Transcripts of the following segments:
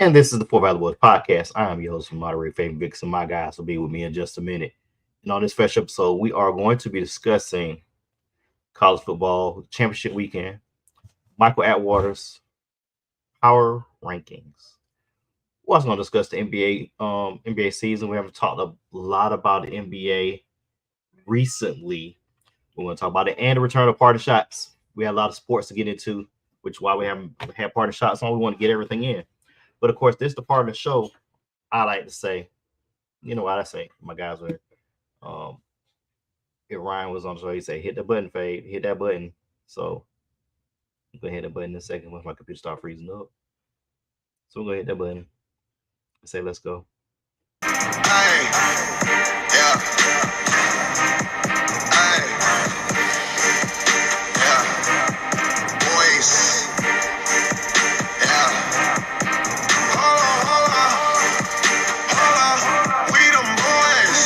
And this is the Four Valley Boys podcast. I am your host and moderator, Fabian Vicks, and my guys will be with me in just a minute. And on this fresh episode, we are going to be discussing college football championship weekend, Michael Atwater's power rankings. We're also going to discuss the NBA season. We haven't talked a lot about the NBA recently. We're going to talk about it and the return of party shots. We had a lot of sports to get into, which is why we haven't had party shots on. We want to get everything in. But of course, this is the part of the show I like to say. You know what I say? My guys were. If Ryan was on the show, he said, "Hit the button, Fade. Hit that button." So I'm gonna hit the button in a second once my computer start freezing up. So we're gonna hit that button and say, "Let's go." Hey, yeah. Hey, yeah. Boys, yeah. Hold on. We them boys.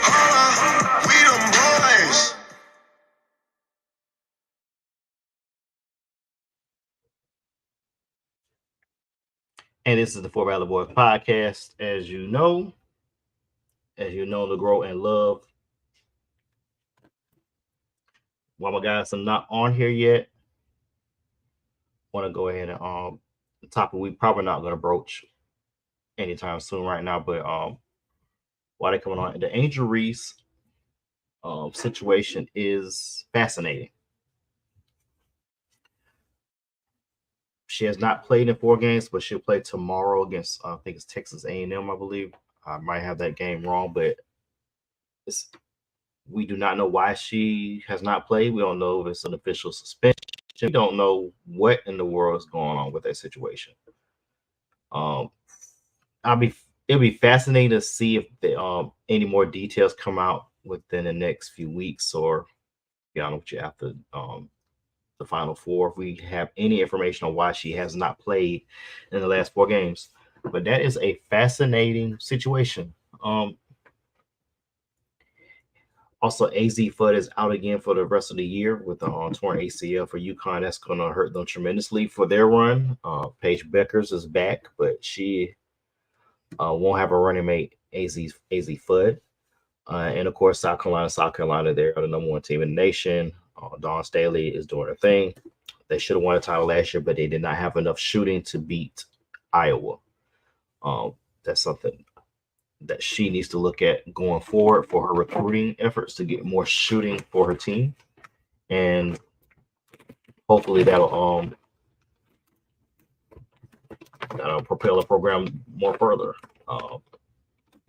Hold on. We them boys. And this is the Four Valley Boys podcast. As you know, to grow and love. While my guys are not on here yet, want to go ahead and the topic we probably not going to broach anytime soon right now, but while they're coming on, the Angel Reese situation is fascinating. She has not played in 4 games, but she'll play tomorrow against I think it's Texas A&M, I believe. I might have that game wrong, but we do not know why she has not played. We don't know if it's an official suspension. We don't know what in the world is going on with that situation. It'll be fascinating to see if any more details come out within the next few weeks, or after the Final Four, if we have any information on why she has not played in the last 4 games. But that is a fascinating situation. Also, AZ Fudd is out again for the rest of the year with the torn ACL for UConn. That's going to hurt them tremendously for their run. Paige Beckers is back, but she won't have a running mate, AZ Fudd. And of course, South Carolina, they're the number 1 team in the nation. Dawn Staley is doing her thing. They should have won a title last year, but they did not have enough shooting to beat Iowa. That's something that she needs to look at going forward for her recruiting efforts to get more shooting for her team. And hopefully that'll propel the program more further.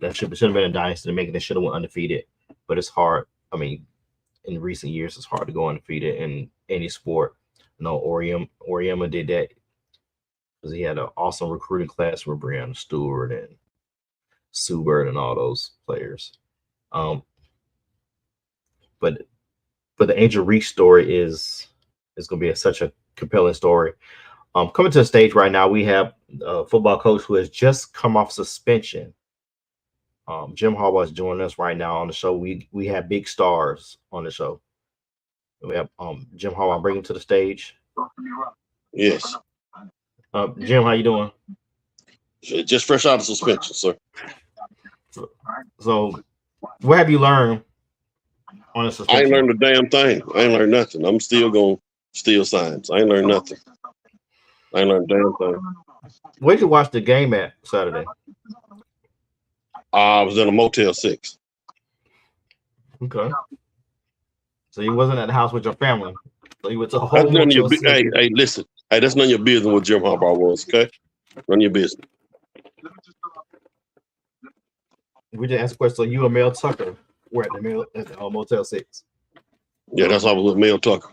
That should have been a dynasty to make it. They should have went undefeated, but it's hard. I mean, in recent years, it's hard to go undefeated in any sport. Oriema did that because he had an awesome recruiting class with Breanna Stewart and Sue Bird and all those players. But the Angel Reese story is going to be such a compelling story. Coming to the stage right now, we have a football coach who has just come off suspension. Jim Harbaugh is joining us right now on the show. We have big stars on the show. We have Jim Harbaugh. Bring him to the stage. Yes. Jim, how you doing? Just fresh out of suspension, sir. So what have you learned on the suspension? I ain't learned a damn thing. I ain't learned nothing. I'm still going to steal signs. I ain't learned nothing. I ain't learned a damn thing. Where'd you watch the game at Saturday? I was in a Motel 6. Okay. So you wasn't at the house with your family. So you went to a whole That's none of your Motel 6. Hey, listen. Hey, that's none of your business what Jim Harbaugh was, okay? None of your business. We just asked a question. So you and Mel Tucker were at the Motel 6. Yeah, that's why I was with Mel Tucker.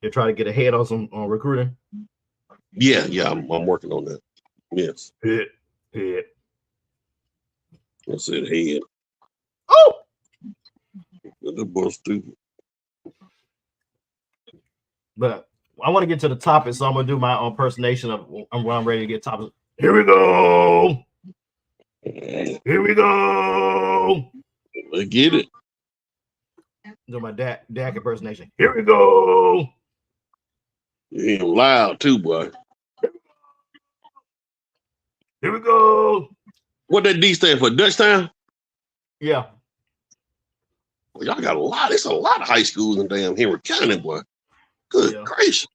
You're trying to get ahead on some recruiting? Yeah, I'm working on that. Yes. Head. That's it, head. Oh! That boy's stupid. But I want to get to the topic, so I'm going to do my impersonation of when I'm ready to get topics. Here we go. Here we go. I get it. Do my Dak impersonation. Here we go. You loud too, boy. Here we go. What that D stand for? Dutchtown? Yeah. Well, y'all got a lot. It's a lot of high schools in damn Henry County, boy. Good gracious.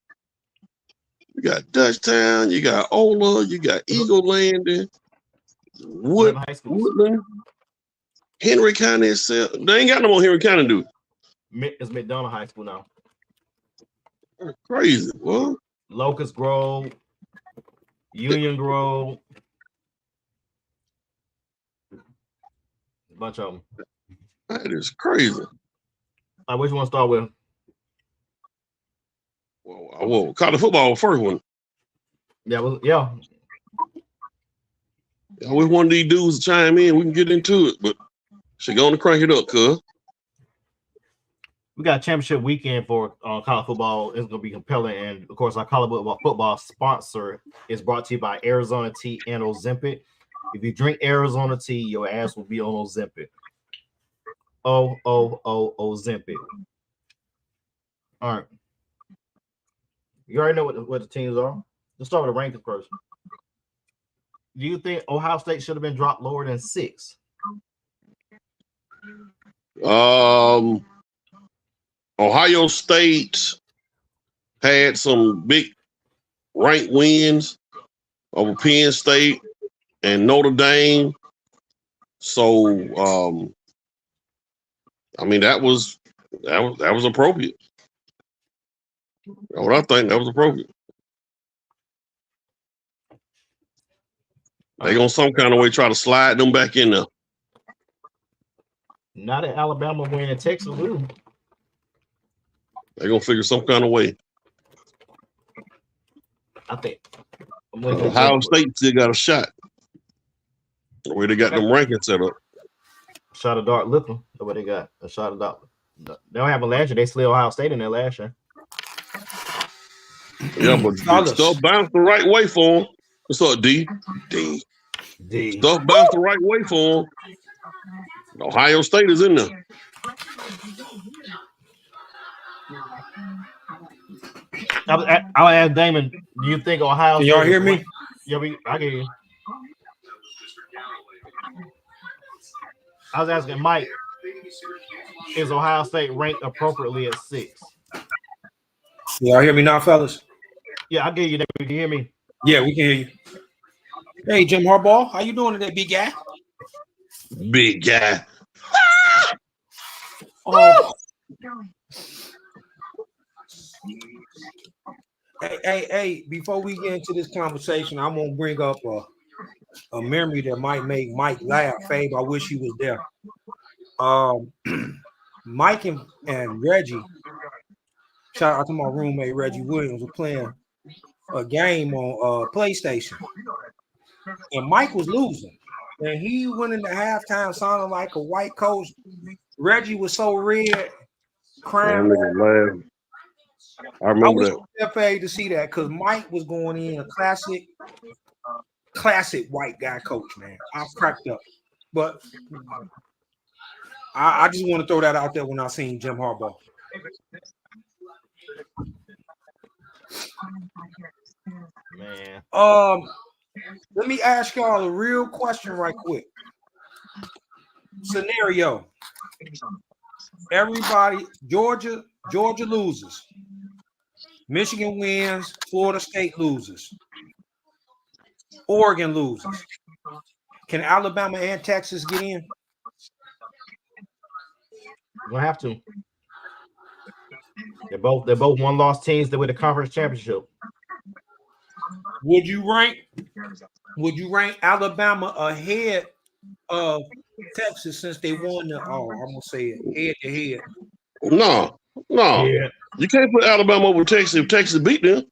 You got Dutchtown, you got Ola, you got Eagle Landing, Woodland, Henry County itself. They ain't got no more Henry County, dude. It's McDonough High School now. That's crazy. Well, Locust Grove, Union Grove, a bunch of them. That is crazy. Which one to start with? Well, college football, first one. Yeah. I wish one of these dudes to chime in. We can get into it, but she going to crank it up, cuz. We got a championship weekend for college football. It's going to be compelling. And, of course, our college football sponsor is brought to you by Arizona Tea and Ozempic. If you drink Arizona Tea, your ass will be on Ozempic. Ozempic. All right. You already know what the teams are. Let's start with the rankings first. Do you think Ohio State should have been dropped lower than 6? Ohio State had some big ranked wins over Penn State and Notre Dame. So, I mean, that was appropriate. What I think, that was appropriate. They gonna some kind of way try to slide them back in there. Not at Alabama winning Texas will. They gonna figure some kind of way. I think Ohio State still got a shot. The way they got them rankings set up. Shot of dart lip them. The way they got a shot of dart. They don't have a last year. They slid Ohio State in there last year. Yeah, but stuff bounced the right way for them. What's up, D? Stuff bounced the right way for them. Ohio State is in there. I'll ask Damon, do you think Ohio State... Can y'all hear me? Yeah, I can hear you. I was asking Mike, is Ohio State ranked appropriately at 6? Y'all hear me now, fellas? Yeah, I get you. Can you hear me? Yeah, we can hear you. Hey, Jim Harbaugh, how you doing today, big guy? Big guy. Oh. Hey, before we get into this conversation, I'm going to bring up a memory that might make Mike laugh. Fabe, I wish he was there. Mike and Reggie, shout out to my roommate Reggie Williams, were playing a game on PlayStation. And Mike was losing. And he went into halftime sounding like a white coach. Reggie was so red, crying. I remember that. FA to see that because Mike was going in a classic white guy coach, man. I cracked up. But I just want to throw that out there when I seen Jim Harbaugh. Man. Let me ask y'all a real question right quick. Scenario. Everybody, Georgia loses. Michigan wins, Florida State loses. Oregon loses. Can Alabama and Texas get in? We'll have to. They're both one-loss teams that win the conference championship. Would you rank Alabama ahead of Texas since they won the I'm gonna say it head-to-head? No. Yeah. You can't put Alabama over Texas if Texas beat them.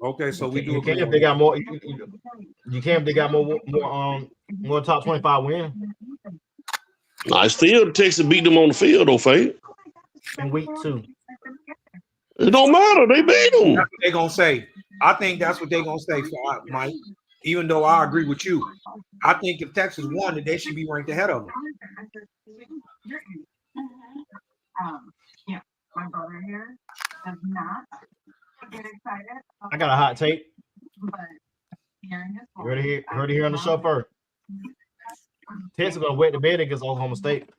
Okay, so we do. You can if they got more. You can if they got more top 25 wins. Nah, still Texas beat them on the field, though, Faye. In week 2. It don't matter. They beat them. That's what they're gonna say. I think that's what they're gonna say, for Mike. Even though I agree with you, I think if Texas won, they should be ranked ahead of them. Yeah, my brother here does not I got a hot take. You heard it here on the show first. Texas gonna wet the bed against Oklahoma State.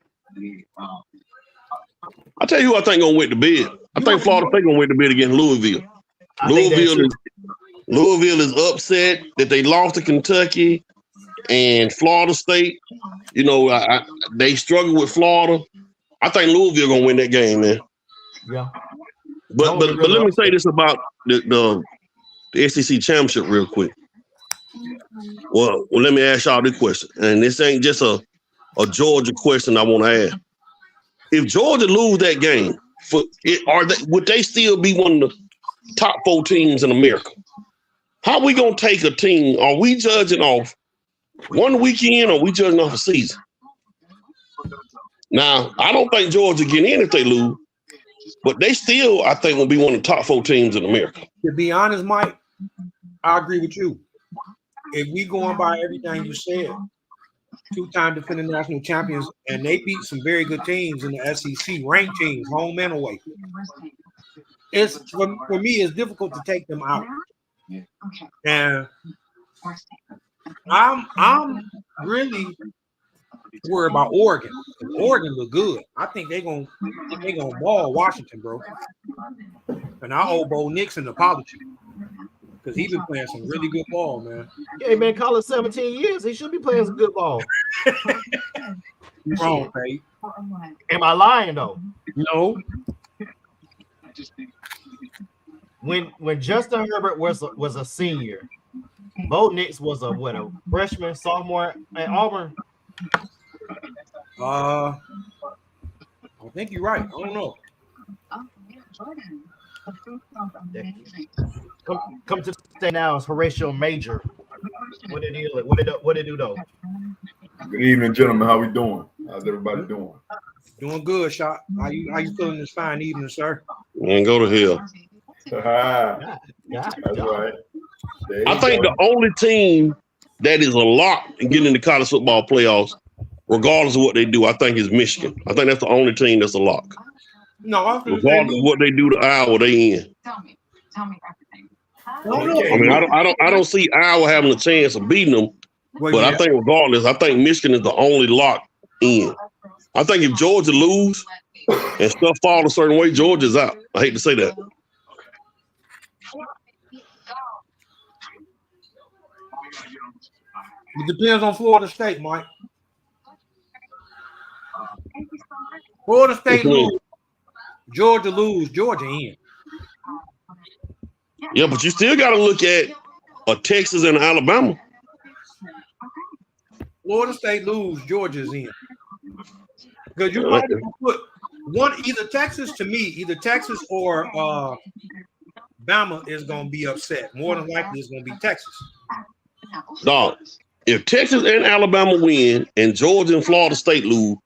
I tell you who I think gonna wet the bed. I think Florida State gonna wet the bed against Louisville. Louisville is upset that they lost to Kentucky and Florida State. You know, they struggle with Florida. I think Louisville gonna win that game, man. Yeah. But let me say this about the SEC championship real quick. Well, let me ask y'all this question, and this ain't just a Georgia question I want to ask. If Georgia lose that game, would they still be one of the top 4 teams in America? How we gonna take a team? Are we judging off one weekend, or are we judging off a season? Now, I don't think Georgia get in if they lose, but they still, I think, will be one of the top 4 teams in America. To be honest, Mike, I agree with you. If we going by everything you said, 2-time defending national champions, and they beat some very good teams in the SEC, ranked teams, home and away. It's for me, it's difficult to take them out. And I'm really worried about Oregon. Oregon look good. I think they're gonna ball Washington, bro. And I owe Bo Nix an apology because he's been playing some really good ball, man. Yeah, man, college 17 years. He should be playing some good ball. You're wrong, Pete. Am I lying though? No. When Justin Herbert was a senior, Bo Nix was a freshman, sophomore at Auburn. I think you're right. I don't know. Come to the state now is Horatio Major. What did it do though? Good evening, gentlemen. How we doing? How's everybody doing? Doing good, Shot. How you feeling this fine evening, sir? Man, go to hell. That's right. I think the only team that is a lock in getting in the college football playoffs, regardless of what they do, I think is Michigan. I think that's the only team that's a lock. No, regardless of what they do to Iowa, they in. Tell me everything. I mean, I don't see Iowa having a chance of beating them, but yeah. I think regardless, I think Michigan is the only lock in. I think if Georgia lose and stuff fall a certain way, Georgia's out. I hate to say that. It depends on Florida State, Mike. Florida State lose, Georgia lose, Georgia in. Yeah, but you still got to look at Texas and Alabama. Florida State lose, Georgia's in. Because you might put one, either Texas or Bama is going to be upset. More than likely, it's going to be Texas. Dog, if Texas and Alabama win and Georgia and Florida State lose,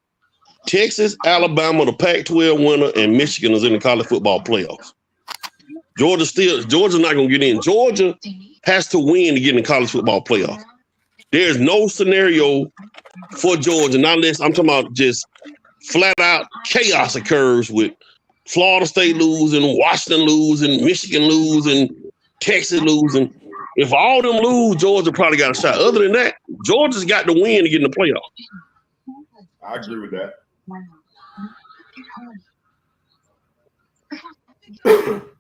Texas, Alabama, the Pac-12 winner, and Michigan is in the college football playoffs. Georgia's not going to get in. Georgia has to win to get in the college football playoffs. There's no scenario for Georgia, not unless I'm talking about just flat out chaos occurs with Florida State losing, Washington losing, Michigan losing, Texas losing. If all them lose, Georgia probably got a shot. Other than that, Georgia's got to win to get in the playoffs. I agree with that.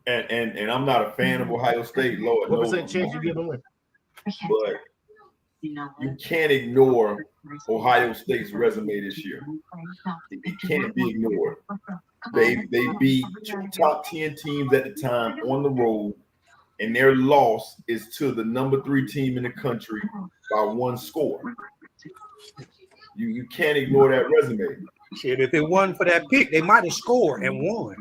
And I'm not a fan of Ohio State, Lord. What percent chance you give them win? But you can't ignore Ohio State's resume this year. It can't be ignored. They beat top 10 teams at the time on the road, and their loss is to the number 3 team in the country by 1 score. You can't ignore that resume. Shit, if it wasn't for that pick, they might have scored and won.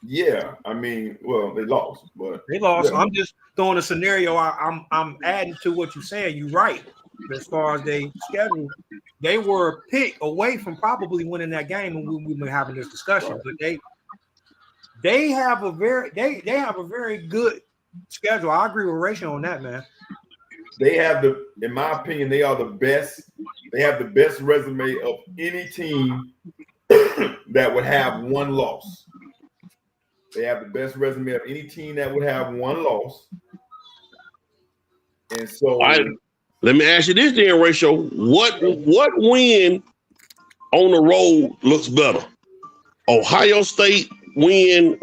Yeah, I mean, well, they lost, but they lost. Yeah. I'm just throwing a scenario. I'm adding to what you're saying. You're right. As far as they schedule, they were a pick away from probably winning that game, and we've been having this discussion. But they have a very good schedule. I agree with Horatio on that, man. They have in my opinion, they are the best. They have the best resume of any team that would have 1 loss. They have the best resume of any team that would have one loss. And so All right, let me ask you this then, Ratio. What win on the road looks better? Ohio State win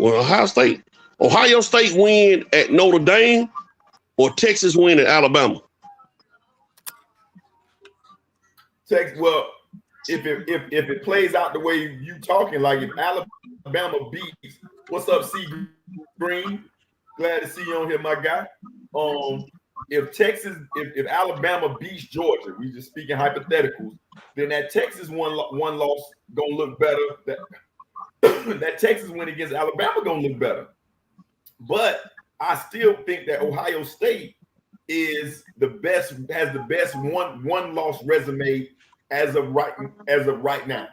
at Notre Dame or Texas win at Alabama? Well, if it plays out the way you talking, like if Alabama beats, what's up, C Green? Glad to see you on here, my guy. If Alabama beats Georgia, we just speaking hypotheticals, then that Texas one loss gonna look better. That Texas win against Alabama gonna look better. But I still think that Ohio State has the best one loss resume as of right now.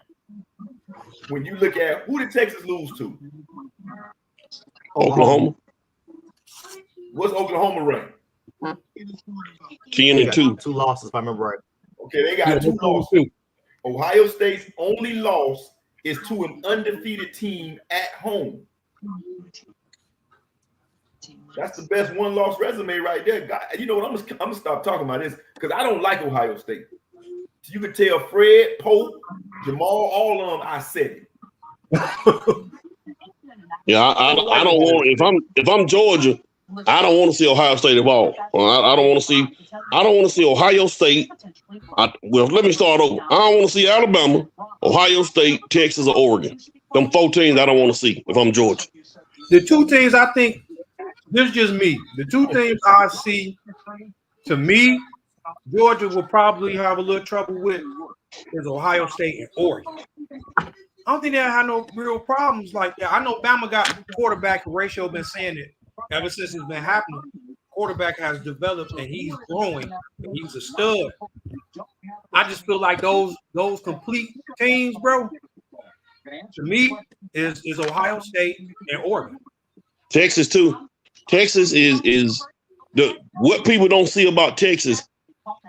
When you look at who did Texas lose to? Oklahoma. What's Oklahoma rank? 10-2. 2 losses, if I remember right. Okay, they got 2 losses. Ohio State's only loss is to an undefeated team at home. That's the best one-loss resume right there. God, you know what? I'm gonna stop talking about this because I don't like Ohio State. You could tell Fred, Pope, Jamal, all of them. I said it. Yeah, I don't want. If I'm Georgia, I don't want to see Ohio State at all. I don't want to see Ohio State. Well, let me start over. I don't want to see Alabama, Ohio State, Texas, or Oregon. Them 4 teams I don't want to see if I'm Georgia. The 2 teams I think, this is just me. The 2 teams I see, to me, Georgia will probably have a little trouble with is Ohio State and Oregon. I don't think they have no real problems like that. I know Bama got quarterback ratio been saying it ever since it's been happening. Quarterback has developed and he's growing and he's a stud. I just feel like those complete teams, bro, to me, is Ohio State and Oregon. Texas too. Texas is what people don't see about Texas.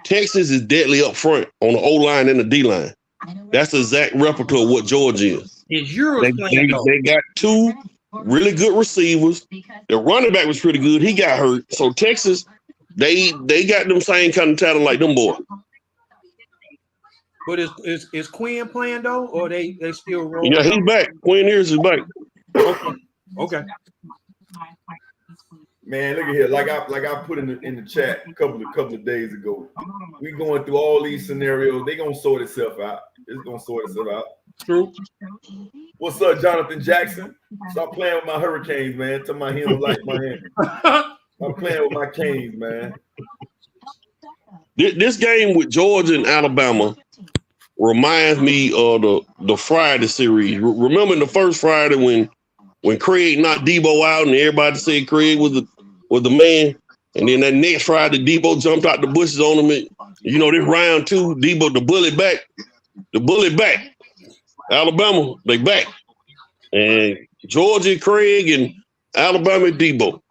Texas is deadly up front on the O-line and the D-line. That's the exact replica of what Georgia is. They got 2 really good receivers. The running back was pretty good. He got hurt. So Texas, they got them same kind of talent like them boys. But is Quinn playing though, or they still rolling? Yeah, he's back. Quinn Ewers is back. Okay. Man, look at here. Like I put in the chat a couple of days ago. We going through all these scenarios. They gonna sort itself out. It's gonna sort itself out. True. What's up, Jonathan Jackson? Stop playing with my Hurricanes, man. Tell my him like my hand. I'm playing with my Canes, man. This game with Georgia and Alabama reminds me of the Friday series. Remember the first Friday when Craig knocked Debo out and everybody said Craig was the man, and then that next Friday Debo jumped out the bushes on him. And, you know, this round 2, Debo the bullet back. Alabama, they back. And Georgia, Craig, and Alabama, Debo.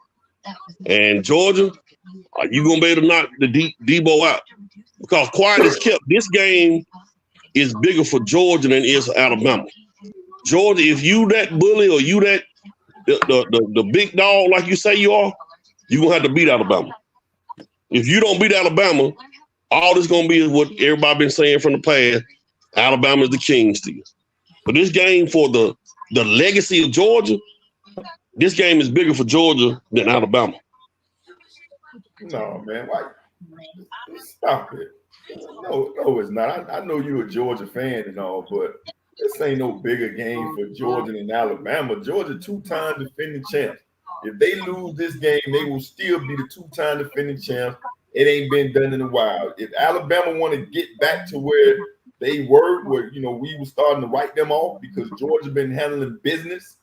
And Georgia, are you going to be able to knock the Debo out? Because quiet is kept. This game is bigger for Georgia than it is for Alabama. Georgia, if you that bully or you that the big dog like you say you are, you're going to have to beat Alabama. If you don't beat Alabama, all this going to be is what everybody been saying from the past. Alabama is the king still. But this game for the legacy of Georgia, this game is bigger for Georgia than Alabama. No, man. Why? Stop it. No, it's not. I know you're a Georgia fan and all, but this ain't no bigger game for Georgia than Alabama. Georgia 2-time defending champs. If they lose this game, they will still be the 2-time defending champs. It ain't been done in a while. If Alabama want to get back to where they were, where we were starting to write them off because Georgia been handling business,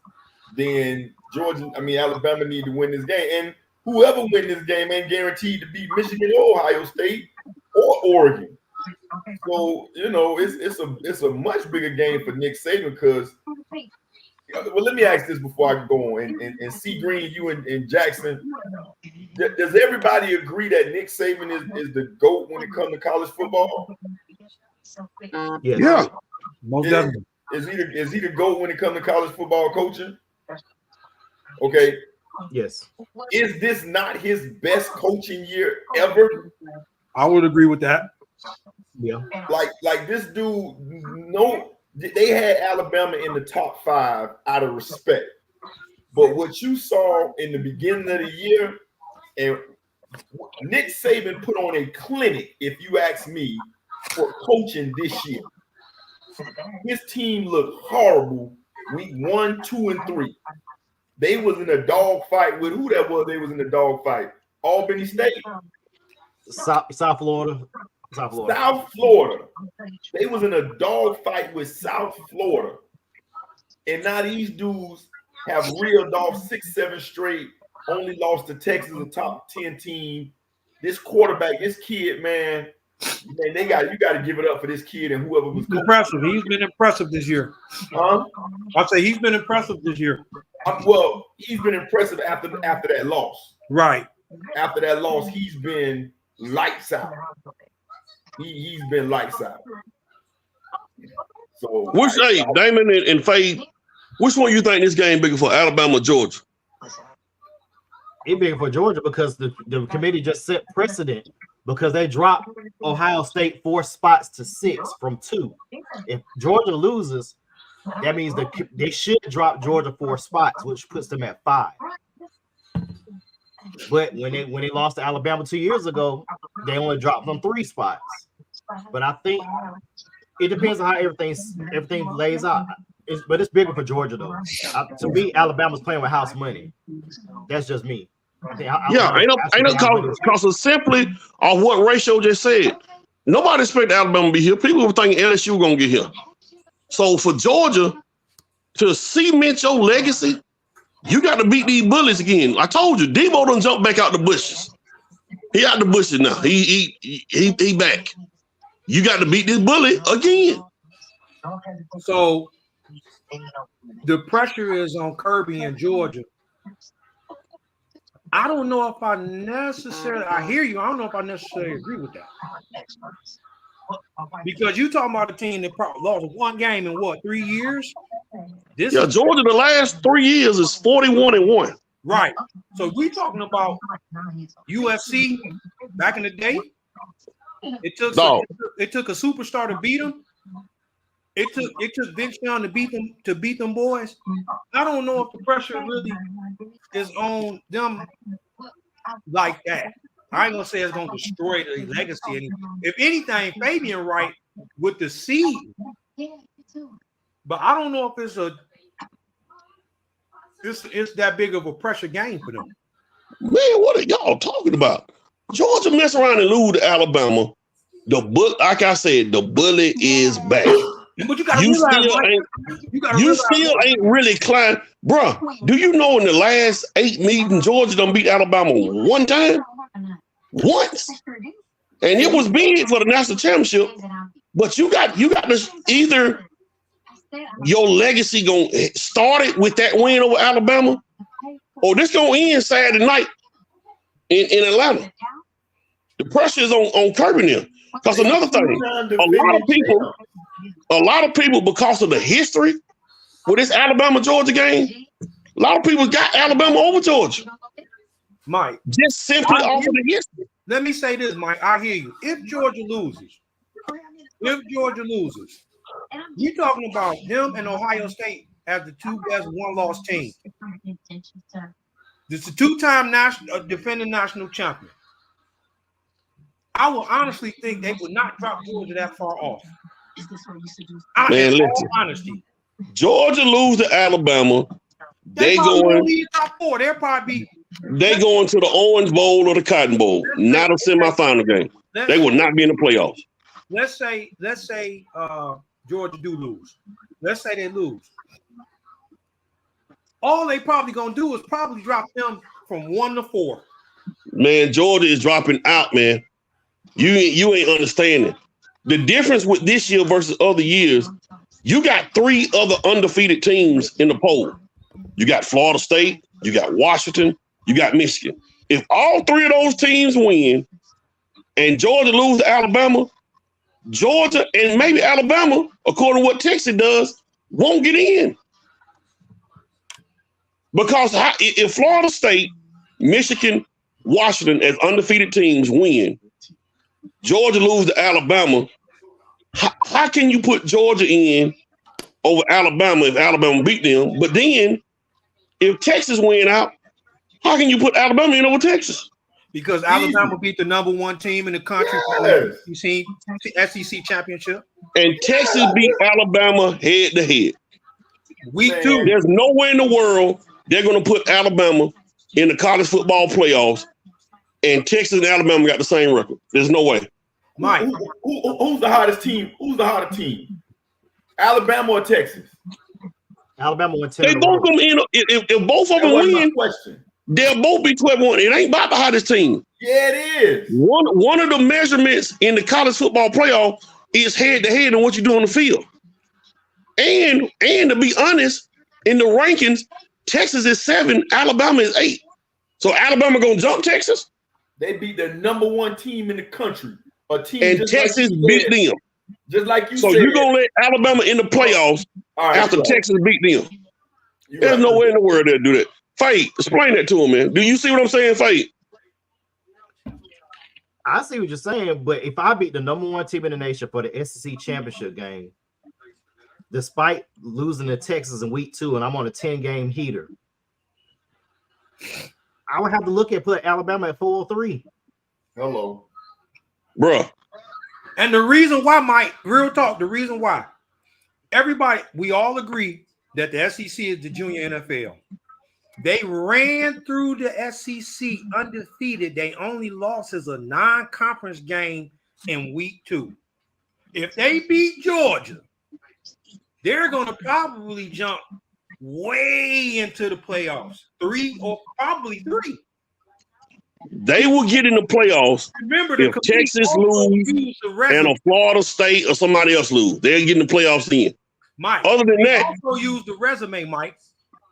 then Alabama need to win this game. And whoever win this game ain't guaranteed to beat Michigan or Ohio State or Oregon. So it's a much bigger game for Nick Saban because. Well, let me ask this before I go on. And C Green, you and Jackson, does everybody agree that Nick Saban is the GOAT when it comes to college football? Yes. Yeah. Most definitely. Is he the GOAT when it comes to college football coaching? Okay, Yes. is this not his best coaching year ever? I would agree with that. Yeah. Like this dude, no, they had Alabama in the top 5 out of respect. But what you saw in the beginning of the year, and Nick Saban put on a clinic, if you ask me, for coaching this year. His team looked horrible week 1, 2, and 3. They was in a dog fight with who that was. They was in a dog fight. Albany State. South Florida. South Florida. They was in a dog fight with South Florida. And now these dudes have reeled off 6, 7 straight, only lost to Texas, a top 10 team. This quarterback, this kid, man, you got to give it up for this kid and whoever was coaching. Impressive. He's been impressive this year. Huh? I say he's been impressive this year. Well, he's been impressive after that loss. Right. After that loss, he's been lights out. He's been lights out. So, Which, hey, Damon and Fade, which one you think this game bigger for, Alabama or Georgia? It big for Georgia because the committee just set precedent because they dropped Ohio State 4 spots to 6 from 2. If Georgia loses, that means they should drop Georgia 4 spots, which puts them at 5. But when they lost to Alabama 2 years ago, they only dropped them 3 spots. But I think it depends on how everything lays out. But it's bigger for Georgia though. To me, Alabama's playing with house money. That's just me. Ain't no cause simply of what Ratio just said. Nobody expected Alabama to be here. People were thinking LSU were gonna get here. So for Georgia to cement your legacy, you got to beat these bullies again. I told you, Debo done jumped back out the bushes. He out the bushes now. He back. You got to beat this bully again. So the pressure is on Kirby in Georgia. I don't know if I hear you. I don't know if I necessarily agree with that. Because you talking about a team that lost 1 game in what, 3 years? Georgia the last 3 years is 41-1. Right. So we talking about USC back in the day. It took a superstar to beat them. It took Vince Young to beat them boys. I don't know if the pressure really is on them like that. I ain't gonna say it's gonna destroy the legacy. If anything, Fabian right with the seed, but I don't know if it's that big of a pressure game for them. Man, what are y'all talking about? Georgia mess around and lose to Alabama. Like I said, the bully is back. But you still ain't really climbed, bro. Do you know in the last 8 meetings, Georgia done beat Alabama 1 time? Once. And it was big for the national championship. But you got to either your legacy gonna start it with that win over Alabama, or this gonna end Saturday night in Atlanta. The pressure is on Kirby now. Because another thing, a lot of people, because of the history with this Alabama-Georgia game, a lot of people got Alabama over Georgia. Mike, just simply off of the history. Let me say this, Mike. I hear you. If Georgia loses, you're talking about him and Ohio State as the 2 best 1-loss teams. This is a 2-time defending national champion. I will honestly think they would not drop Georgia that far off. Man, listen. Honesty. Georgia lose to Alabama. They going top 4. They'll probably be. They going to the Orange Bowl or the Cotton Bowl, not a semifinal game. They will not be in the playoffs. Let's say Georgia do lose. Let's say they lose. All they probably gonna do is probably drop them from 1 to 4. Man, Georgia is dropping out, man. You ain't understanding. The difference with this year versus other years, you got 3 other undefeated teams in the poll. You got Florida State, you got Washington, you got Michigan. If all 3 of those teams win and Georgia lose to Alabama, Georgia and maybe Alabama, according to what Texas does, won't get in. Because if Florida State, Michigan, Washington as undefeated teams win, Georgia lose to Alabama, how can you put Georgia in over Alabama if Alabama beat them? But then if Texas win out, how can you put Alabama in over Texas? Because Alabama beat the number one team in the country for the SEC championship. And Texas beat Alabama head to head. Week 2. There's nowhere in the world they're going to put Alabama in the college football playoffs, and Texas and Alabama got the same record. There's no way. Mike, who's the hottest team? Who's the hottest team? Alabama or Texas? Alabama went 10. They both come in. If both of them win, they'll both be 12-1. It ain't about the hottest team. Yeah, it is. One of the measurements in the college football playoff is head to head on what you do on the field. And to be honest, in the rankings, Texas is 7, Alabama is 8. So Alabama gonna jump Texas? They beat the number one team in the country. A team and Texas beat them. Just like you said. So you're gonna let Alabama in the playoffs after Texas beat them. There's no way in the world they'll do that. Fate, explain that to him, man. Do you see what I'm saying, Fate? I see what you're saying, but if I beat the number one team in the nation for the SEC championship game, despite losing to Texas in week 2, and I'm on a 10-game heater, I would have to look at put Alabama at 4-3. Hello, bruh. And the reason why, Mike, real talk, the reason why, everybody, we all agree that the SEC is the junior NFL. They ran through the SEC undefeated. They only lost as a non-conference game in week 2. If they beat Georgia, they're going to probably jump way into the playoffs. 3 or probably 3. They will get in the playoffs. Remember, if Texas lose and a Florida State or somebody else lose. They'll get in the playoffs then. Mike, other than that, also use the resume, Mike.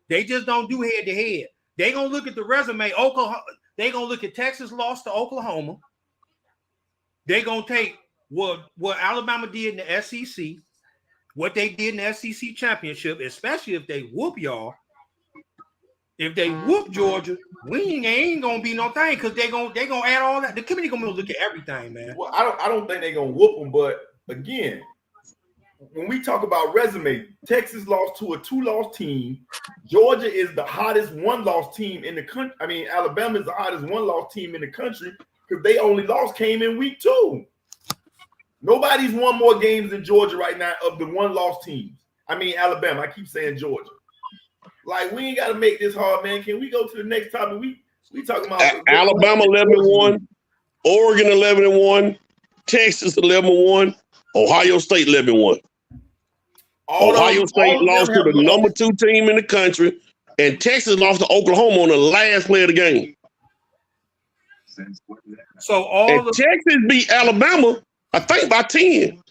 They just don't do head to head. They gonna look at the resume. Oklahoma. They gonna look at Texas lost to Oklahoma. They gonna take what Alabama did in the SEC, what they did in the SEC championship, especially if they whoop y'all. If they whoop Georgia, we ain't gonna be no thing because they gonna add all that. The committee gonna look at everything, man. Well, I don't think they're gonna whoop them, but again, when we talk about resume, Texas lost to a 2-loss team. Georgia is the hottest 1-loss team in the country. I mean, Alabama is the hottest 1-loss team in the country because they only loss came in week 2. Nobody's won more games than Georgia right now of the 1-loss teams. I mean, Alabama. I keep saying Georgia. Like, we ain't got to make this hard, man. Can we go to the next topic? We talking about Alabama 11-1, Oregon 11-1, Texas 11-1, Ohio State 11-1. Ohio State lost to the number 2 team in the country, and Texas lost to Oklahoma on the last play of the game. So Texas beat Alabama, I think, by 10.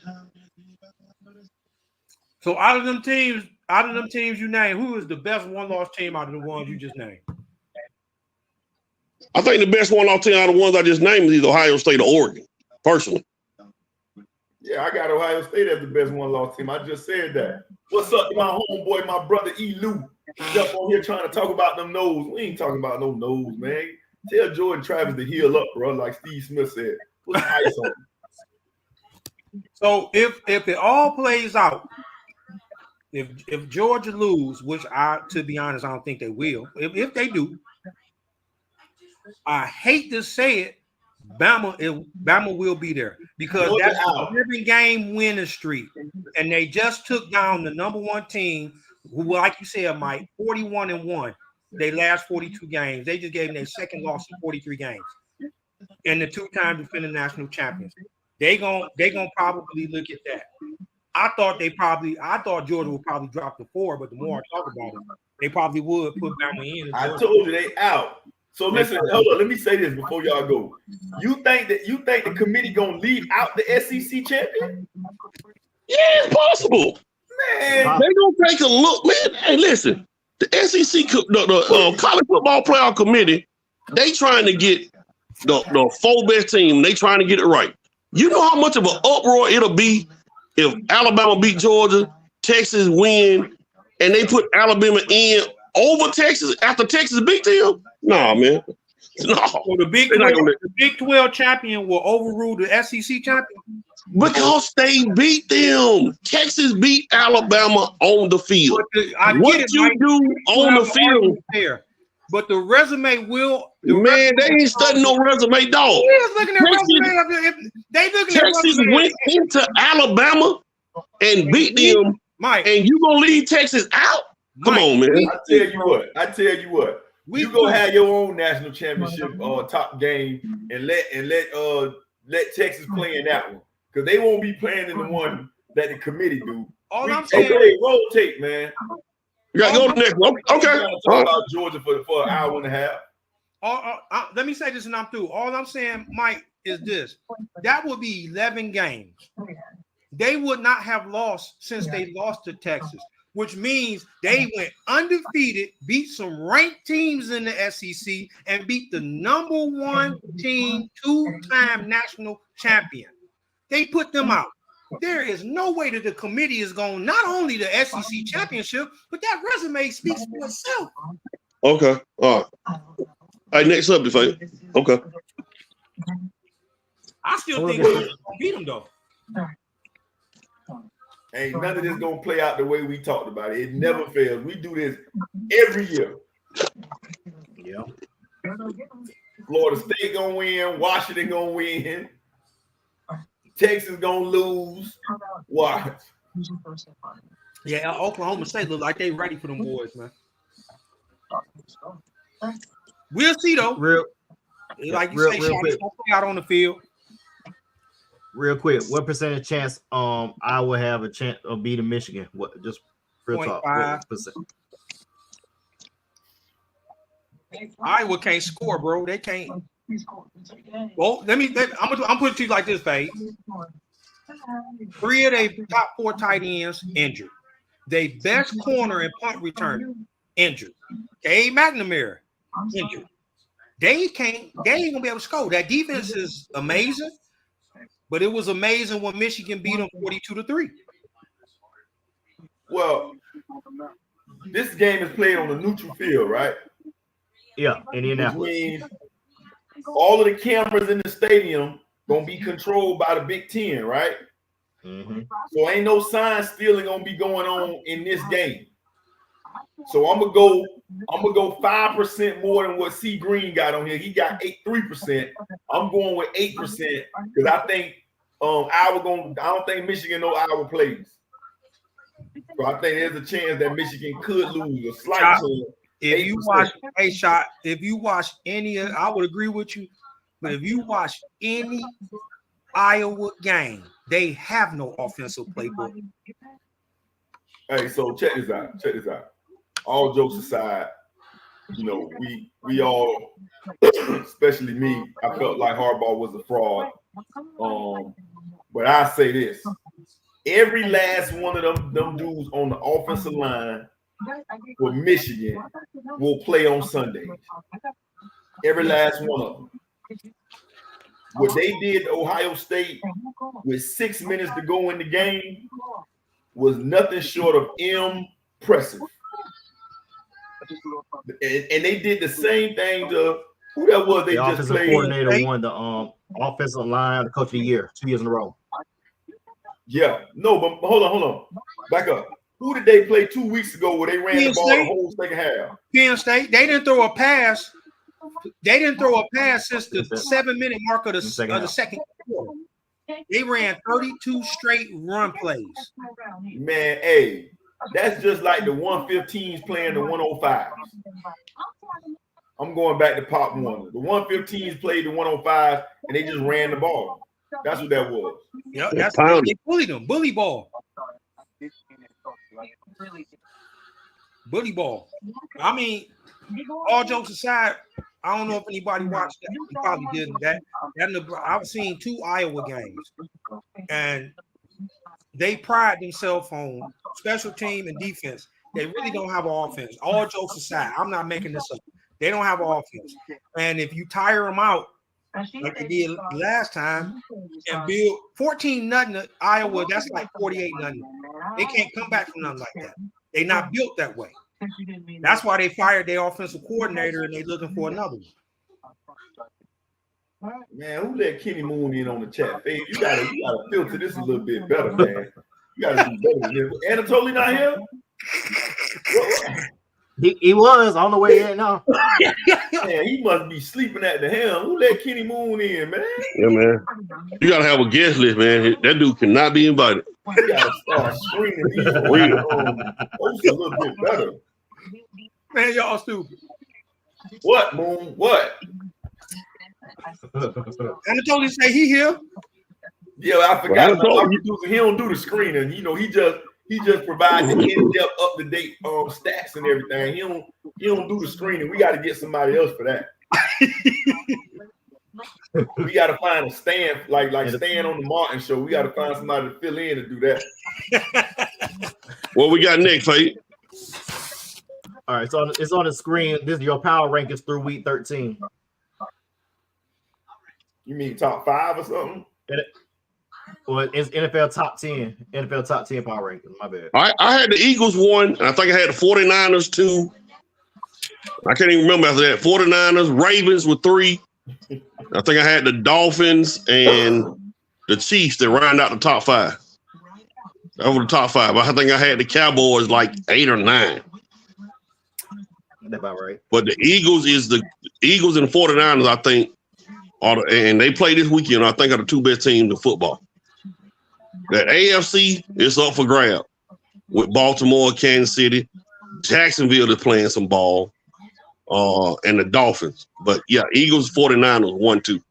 So out of them teams you named, who is the best 1-loss team out of the ones you just named? I think the best 1-loss team out of the ones I just named is Ohio State or Oregon, personally. Yeah, I got Ohio State as the best 1-loss team. I just said that. What's up to my homeboy, my brother E. Lou? He's up on here trying to talk about them nose. We ain't talking about no nose, man. Tell Jordan Travis to heal up, bro, like Steve Smith said. Put ice on him. So if it all plays out, if Georgia lose, which to be honest, I don't think they will. If they do, I hate to say it, Bama will be there because that's a 7-game winning streak, and they just took down the number 1 team, who, like you said, Mike, 41-1. They last 42 games. They just gave them their second loss in 43 games, and the 2-time defending national champions. They gonna probably look at that. I thought Georgia would probably drop to 4, but the more I talk about it, they probably would put Bama in. I told you they out. So listen, hold on. Let me say this before y'all go. You think the committee gonna leave out the SEC champion? Yeah, it's possible. Man, they gonna take a look, man. Hey, listen, the SEC, the college football playoff committee, they trying to get the 4 best team. They trying to get it right. You know how much of an uproar it'll be if Alabama beat Georgia, Texas win, and they put Alabama in over Texas after Texas beat them? No, man. No. So the Big They're not 12, gonna- the Big 12 champion will overrule the SEC champion. Because they beat them. Texas beat Alabama on the field. I What get it, you Mike. do on the field, There, but the resume will. man, they ain't studying no resume, dog. Who is looking at Texas- resume? If they looking Texas at resume, went into Alabama and beat them, Mike. and you gonna leave Texas out? Come Mike, on, man. I tell you what. You go have your own national championship top game and let Texas play in that one. Because they won't be playing in the one that the committee do. All I'm saying, Okay, rotate, man. You gotta go to the next one. Okay. We're gonna talk about Georgia for an hour and a half. let me say this and I'm through. All I'm saying, Mike, is this. That would be 11 games. They would not have lost since they lost to Texas, which means they went undefeated, beat some ranked teams in the SEC, and beat the number one team, two-time national champion. They put them out. There is no way that the committee is going not only the SEC championship, but that resume speaks for itself. Okay. All right, next up, defense. Okay. I still think we're going to beat them, though. Ain't none of this gonna play out the way we talked about it. It never fails. We do this every year. Yeah. Florida State gonna win. Washington gonna win. Texas gonna lose. Watch. Yeah, Oklahoma State look like they ready for them boys, man. We'll see, though. Like you say, Sean, it's gonna play out on the field. Real quick, what percentage chance I will have a chance of beating Michigan? What just real talk? 0.5. What percent? Iowa can't score, bro. They can't. Well, I'm putting it to you like this, Faye. 3 of their top 4 tight ends injured. Their best corner and punt returner injured. Dave McNamara injured. They ain't gonna be able to score. That defense is amazing, but it was amazing when Michigan beat them 42-3. Well, this game is played on a neutral field, right? Yeah, Indianapolis. Which means all of the cameras in the stadium gonna be controlled by the Big Ten, right? Mm-hmm. So ain't no sign stealing gonna be going on in this game. So I'm gonna go 5% more than what C Green got on here. He got 3%. I'm going with 8% because I think I don't think Michigan know Iowa plays. So I think there's a chance that Michigan could lose a slight chance. If you watch if you watch any, I would agree with you. But if you watch any Iowa game, they have no offensive playbook. Hey, so check this out. All jokes aside, we all, especially me, I felt like Harbaugh was a fraud. But I say this: every last one of them dudes on the offensive line for Michigan will play on Sundays. Every last one of them. What they did to Ohio State with 6 minutes to go in the game was nothing short of impressive. And they did the same thing to who that was. They The just offensive played. coordinator won the offensive line the coach of the year 2 years in a row. Yeah, no, but hold on. Back up. Who did they play 2 weeks ago where they ran the ball the whole second half? Penn State, they didn't throw a pass. They didn't throw a pass since the 7-minute mark of the second quarter. They ran 32 straight run plays. Man, hey, that's just like the 115s playing the 105s. I'm going back to Pop Warner. The 115s played the 105s and they just ran the ball. That's what that was. Yeah, they bullied them. Bully ball. Bully ball. I mean, all jokes aside, I don't know if anybody watched that. You probably didn't. I've seen 2 Iowa games, and they pride themselves on special team and defense. They really don't have an offense. All jokes aside, I'm not making this up. They don't have an offense. And if you tire them out, like they did last time, and build 14-0 Iowa, that's like 48-0. They can't come back from nothing like that. They're not built that way. That's why they fired their offensive coordinator and they looking for another one. Man, who let Kenny Moon in on the chat? Hey, you gotta filter this a little bit better, man. You gotta do better than this. Anatoly not here? He was on the way in now. Man, he must be sleeping at the helm. Who let Kenny Moon in, man? Yeah, man. You gotta have a guest list, man. That dude cannot be invited. You gotta start screening these hosts a little bit better. Man, y'all stupid. What, Moon? What? Anatoly say he here. Yeah, I forgot. Well, Our producer, he don't do the screening. You know, he just provides the in-depth, up-to-date stats and everything. He don't do the screening. We got to get somebody else for that. We got to find a stand like Stan on the Martin show. We got to find somebody to fill in to do that. What we got next, Fade? All right, so it's on the screen. This is your power rankings through week 13. You mean top 5 or something? Well, it's NFL top 10. NFL top 10 power rankings. My bad. I had the Eagles 1. I think I had the 49ers 2. I can't even remember after that. 49ers, Ravens with 3. I think I had the Dolphins and the Chiefs that round out the top 5. Over the top 5. I think I had the Cowboys like 8 or 9. That's about right. But the Eagles and the 49ers, I think, and they play this weekend, I think, are the 2 best teams in football. That AFC is up for grab with Baltimore, Kansas City. Jacksonville is playing some ball, and the Dolphins. But, yeah, Eagles, 49ers, 1-2.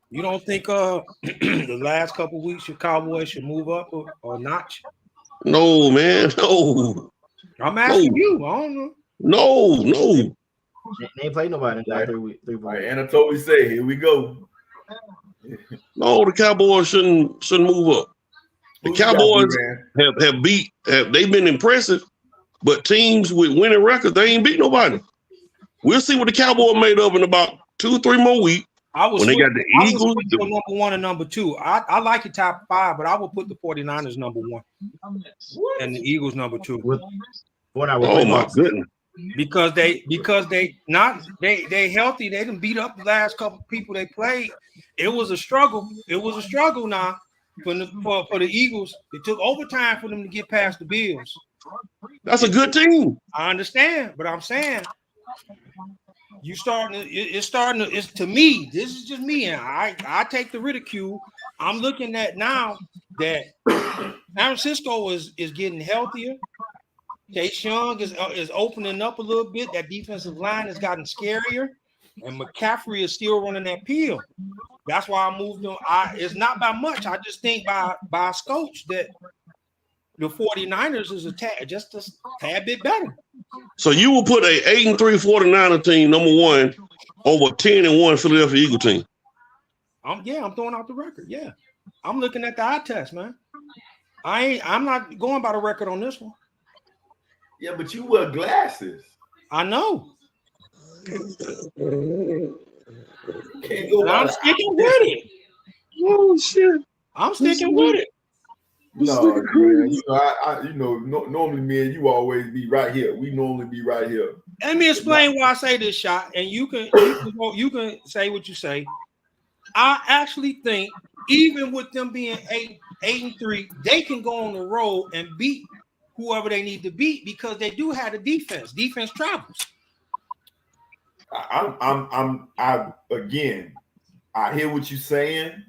You don't think the last couple weeks your Cowboys should move up or notch? No, man, no. I'm asking you. I don't know. No. They ain't played nobody in the last 3 weeks. All right, Anatoly say, here we go. No, the Cowboys shouldn't move up. The Cowboys they've been impressive, but teams with winning records, they ain't beat nobody. We'll see what the Cowboys made of in about 2 or 3 more weeks. When they got the Eagles, number 1 and number 2. I like your top 5, but I would put the 49ers number 1 and the Eagles number 2. Oh my goodness! Because they healthy. They didn't beat up the last couple people they played. It was a struggle. Now for the Eagles. It took overtime for them to get past the Bills. That's a good team. I understand, but I'm saying it's to me. This is just me, and I take the ridicule. I'm looking at now that San Francisco is getting healthier. Chase Young is opening up a little bit. That defensive line has gotten scarier, and McCaffrey is still running that peel. That's why I moved on. It's not by much. I just think by scopes that the 49ers is just a tad bit better. So you will put a 8-3 49er team number 1 over 10-1 Philadelphia Eagle team. I'm throwing out the record. Yeah, I'm looking at the eye test, man. I'm not going by the record on this one. Yeah, but you wear glasses. I know. Can't go. I'm sticking with it. Oh shit! I'm sticking with it. No, man, normally me and you always be right here. We normally be right here. Let me explain why I say this, shot, and you can say what you say. I actually think even with them being 8-3, they can go on the road and beat whoever they need to beat because they do have the defense. Defense travels. I hear what you're saying,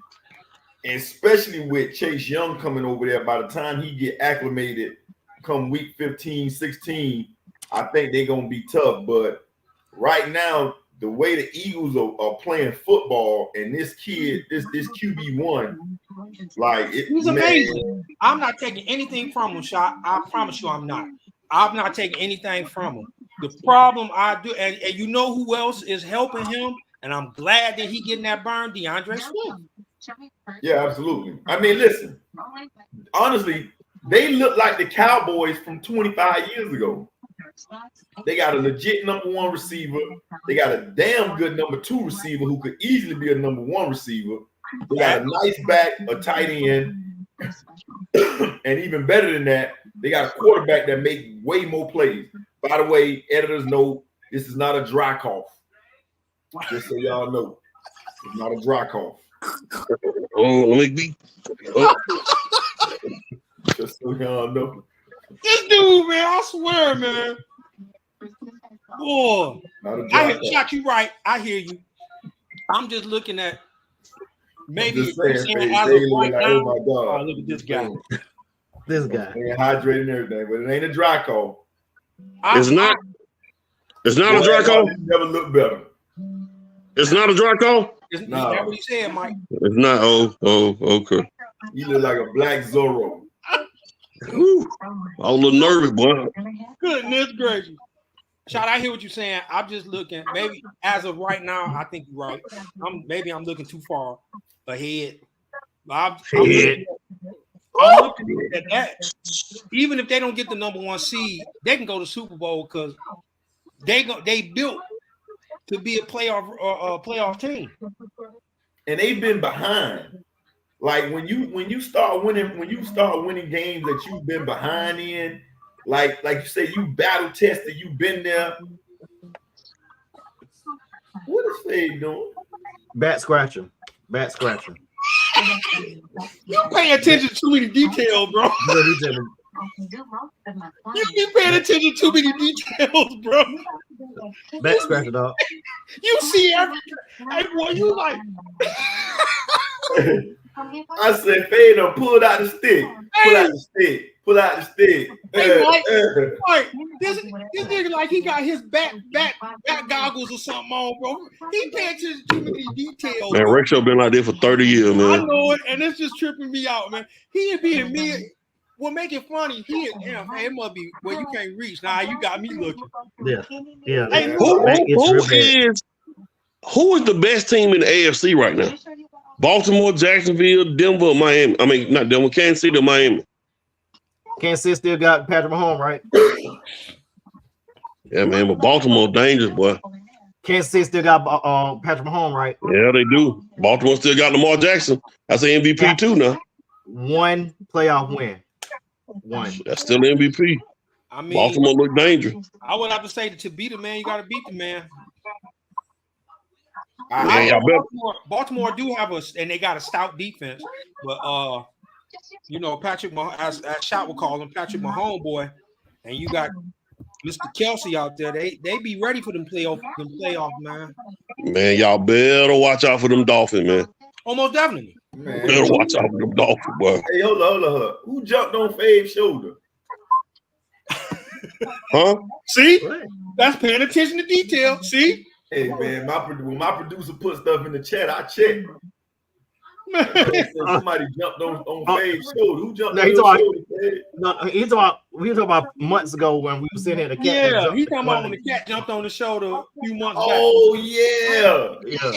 especially with Chase Young coming over there. By the time he get acclimated come week 15, 16, I think they're going to be tough. But right now, the way the Eagles are playing football and this kid, this QB1, like he's amazing. I'm not taking anything from him, Shot. I promise you I'm not. I'm not taking anything from him. The problem I do, and you know who else is helping him, and I'm glad that he getting that burn, DeAndre Swift. Yeah, absolutely. I mean, listen, honestly, they look like the Cowboys from 25 years ago. They got a legit number 1 receiver. They got a damn good number 2 receiver who could easily be a number 1 receiver. They got a nice back, a tight end, and even better than that, They got a quarterback that make way more plays. By the way, editors know this is not a dry cough. Just so y'all know, it's not a dry cough. Oh, let me be. Oh, Just so y'all know, This dude, man, I swear, man. Boy, not a dry cough. Shot, you right. I hear you. I'm just looking at maybe Just saying, as they of look right like, now. oh my Oh, God, look at this guy. This guy. They hydrated and everything, but it ain't a dry cough. it's not. It's not a dry cough. Never look better. It's not a dry cough. Is Nah. that what he said, Mike? It's not. Oh, okay. You look like a black Zorro. Whew. I was a little nervous, boy. Goodness gracious. Shot, I hear what you're saying. I'm just looking. Maybe as of right now, I think you're right. Maybe I'm looking too far ahead. I'm looking at that. Even if they don't get the number 1 seed, they can go to Super Bowl because they built to be a playoff team. And they've been behind. Like when you start winning games that you've been behind in, like you say, you battle tested, you've been there. What is Fade doing? Bat scratching. Bat scratching. You pay attention to too many details, bro. You paying attention to too many details, bro. Bat scratching, dog. You see everything. Hey, boy, you like. I said, Fade done pulled out the stick. Pull out the stick. Pull out the stick. Hey, Mike, this nigga like he got his back goggles or something on, bro. He paying attention to too many details. Man, bro. Rexo been like this for 30 years, I man. know it, and it's just tripping me out, man. He ain't being me. What make it funny? It must be where you can't reach. Nah, you got me looking. Yeah. Yeah. Hey, Who is the best team in the AFC right now? Baltimore, Jacksonville, Denver, Miami. I mean, not Denver, Kansas City, Miami. Kansas City still got Patrick Mahomes, right? Yeah, man, but Baltimore dangerous, boy. Kansas City still got Patrick Mahomes, right? Yeah, they do. Baltimore still got Lamar Jackson. That's an MVP too now. 1 playoff win. 1. That's still an MVP. I mean, Baltimore look dangerous. I would have to say that to beat a man, you got to beat the man. Man, y'all better. Baltimore do have and they got a stout defense, but Patrick, as Shot would call him, Patrick Mahomes boy, and you got Mr. Kelsey out there. They be ready for them playoff, man. Man, y'all better watch out for them Dolphins, man. Almost definitely. Man. Better watch out for them Dolphins, boy. Hey, hold on. Who jumped on Fade's shoulder? Huh? See? That's paying attention to detail. See? Hey, man, when my producer put stuff in the chat, I check. Somebody jumped on Fade's shoulder. Who jumped on your shoulder, Fade? No, we were talking about months ago when we were sitting here. The cat Yeah, he's talking about when the cat jumped on the shoulder a few months back. Oh, yeah. Yeah.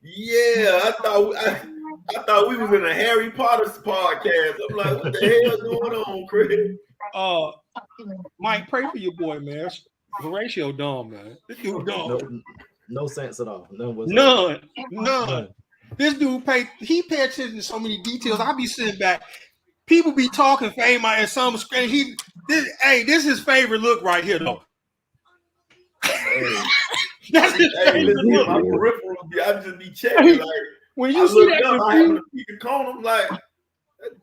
Yeah, I thought we was in a Harry Potter podcast. I'm like, what the hell going on, Craig? Mike, pray for your boy, man. Horatio dumb, man. This dude dumb. No sense at all. None. This dude pay attention to so many details. I be sitting back. People be talking Fame and some screen. This is his favorite look right here, though. That's his favorite look. My peripheral I just be checking. Like when you see that I'm like,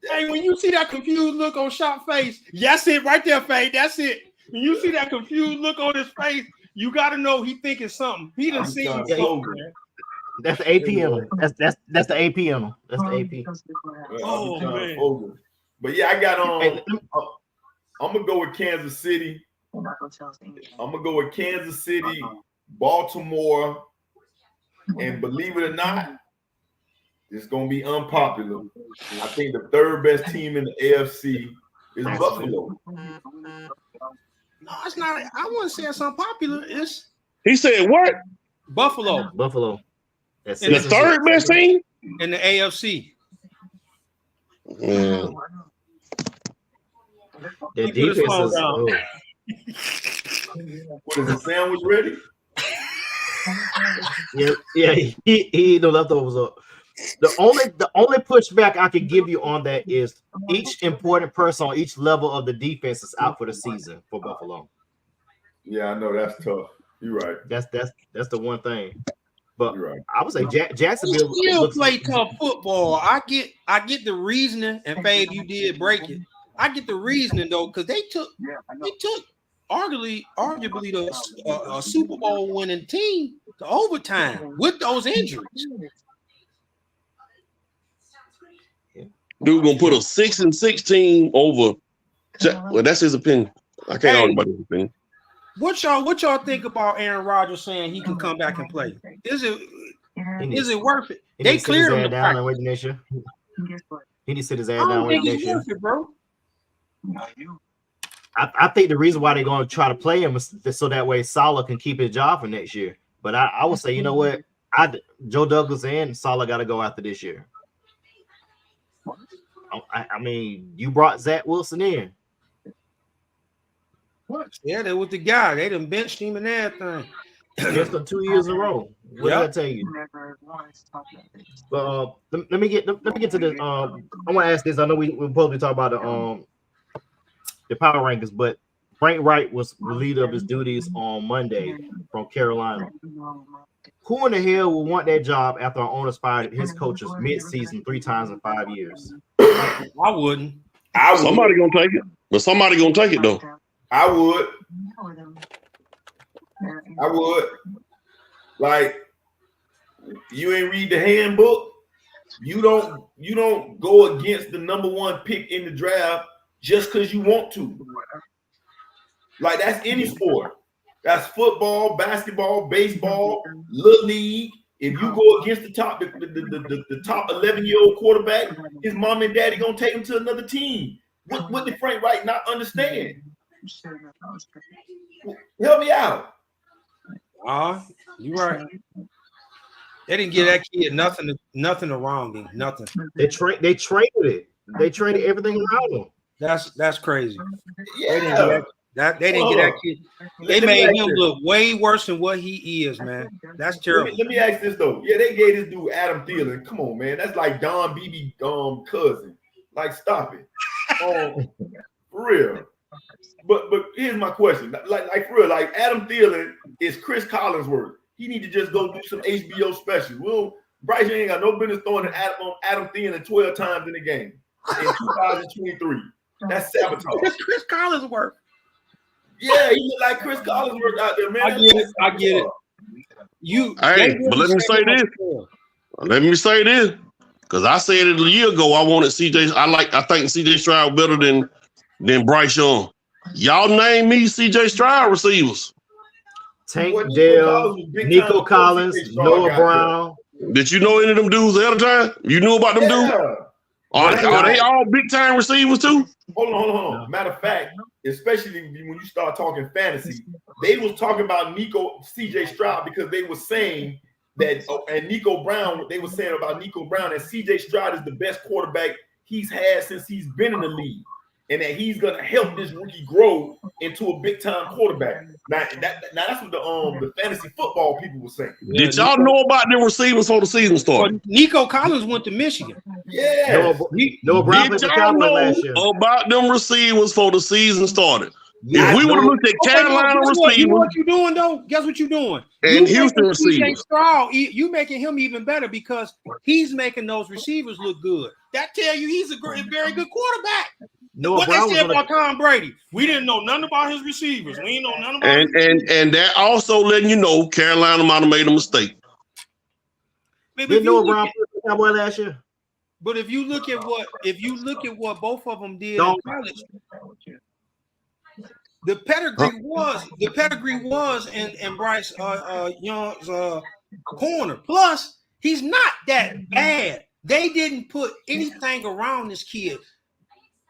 hey, when you see that confused look on Shot face, that's it right there, Fade. That's it. When you see that confused look on his face, you got to know he thinking something. He done seen something, man. That's the APM. That's the APM. That's the AP. Oh man. But yeah, I got on. I'm gonna go with Kansas City. Baltimore, and believe it or not, it's gonna be unpopular. I think the third best team in the AFC is Buffalo. No, it's not. I wouldn't say it's unpopular. It's He said what? Buffalo. The third best team in the AFC. Yeah. The defense is. What is the sandwich ready? Yeah. He eat the leftovers up. The only pushback I could give you on that is each important person on each level of the defense is out for the season for Buffalo. Yeah, I know that's tough. You're right. That's the one thing. But You're right. I would say They Jacksonville still looks play tough football. I get the reasoning, and Fave, you did break it. I get the reasoning though, because they took arguably the Super Bowl winning team to overtime with those injuries. Dude gonna put a 6-6 team over. Well, that's his opinion. I can't argue about his opinion. What y'all think about Aaron Rodgers saying he can come back and play? Is it worth it? They cleared him down and waiting next year. He needs to sit his ass I down don't think waiting it's next year. worth it, bro. I think the reason why they're going to try to play him is so that way Saleh can keep his job for next year. But I would say, you know what? Joe Douglas and Saleh got to go after this year. I mean, you brought Zach Wilson in. Yeah, they was the guy. They done benched him and everything. Just for 2 years in a row. What did I tell you? But let me get to this. I want to ask this. I know we're supposed to talk about the power rankings, but Frank Wright was relieved of his duties on Monday from Carolina. Who in the hell would want that job after our owner fired his coaches mid-season 3 times in 5 years? I wouldn't. Somebody gonna take it, but somebody gonna take it though. I would. Like, you ain't read the handbook. You don't go against the number 1 pick in the draft just because you want to. Like, that's any sport. That's football, basketball, baseball, little league. If you go against the top 11-year-old quarterback, his mom and daddy gonna take him to another team. What did Frank Wright not understand? Help me out. You right. They didn't give that kid nothing around him. Nothing. They traded it. They traded everything around him. That's crazy. Yeah. They didn't get that kid. They made him look way worse than what he is, man. That's terrible. Let me ask this though. Yeah, they gave this dude Adam Thielen. Come on, man. That's like Don Beebe cousin. Like, stop it. For real. But here's my question. Like for real, like Adam Thielen is Chris Collinsworth. He need to just go do some HBO specials. Well, Bryce ain't got no business throwing Adam Thielen 12 times in the game in 2023. That's sabotage. It's Chris Collinsworth. Yeah, he look like Chris Collinsworth out there, man. I get it. But let me say this. Because I said it a year ago, I wanted CJ. I think CJ Stroud better than Bryce Young. Y'all name me CJ Stroud receivers. Tank Dell, Nico Collins, Noah Brown. Did you know any of them dudes ahead of time? You knew about them dudes? Are they all big time receivers too? Hold on. Matter of fact, especially when you start talking fantasy, they was talking about CJ Stroud because they were saying that, and Nico Brown, they were saying about Nico Brown and CJ Stroud is the best quarterback he's had since he's been in the league, and that he's gonna help this rookie grow into a big time quarterback. Now that's what the fantasy football people were saying. Did y'all know about them receivers before the season started? Nico Collins went to Michigan. Yeah. Noah Brown Did played for y'all Cowboys know last year. about them receivers before the season started? Yeah, If we would have looked at Carolina receivers, you know what you're doing though? Guess what you're doing? And Houston receivers. Stroud, you making him even better because he's making those receivers look good. That tell you he's a very good quarterback. What they said about Tom Brady, we didn't know nothing about his receivers. We didn't know nothing about and that also letting you know Carolina might have made a mistake. Didn't Noah Brown play for Cowboy last year? But if you look at what both of them did in college, the pedigree was in Bryce Young's corner. Plus, he's not that bad. They didn't put anything around this kid.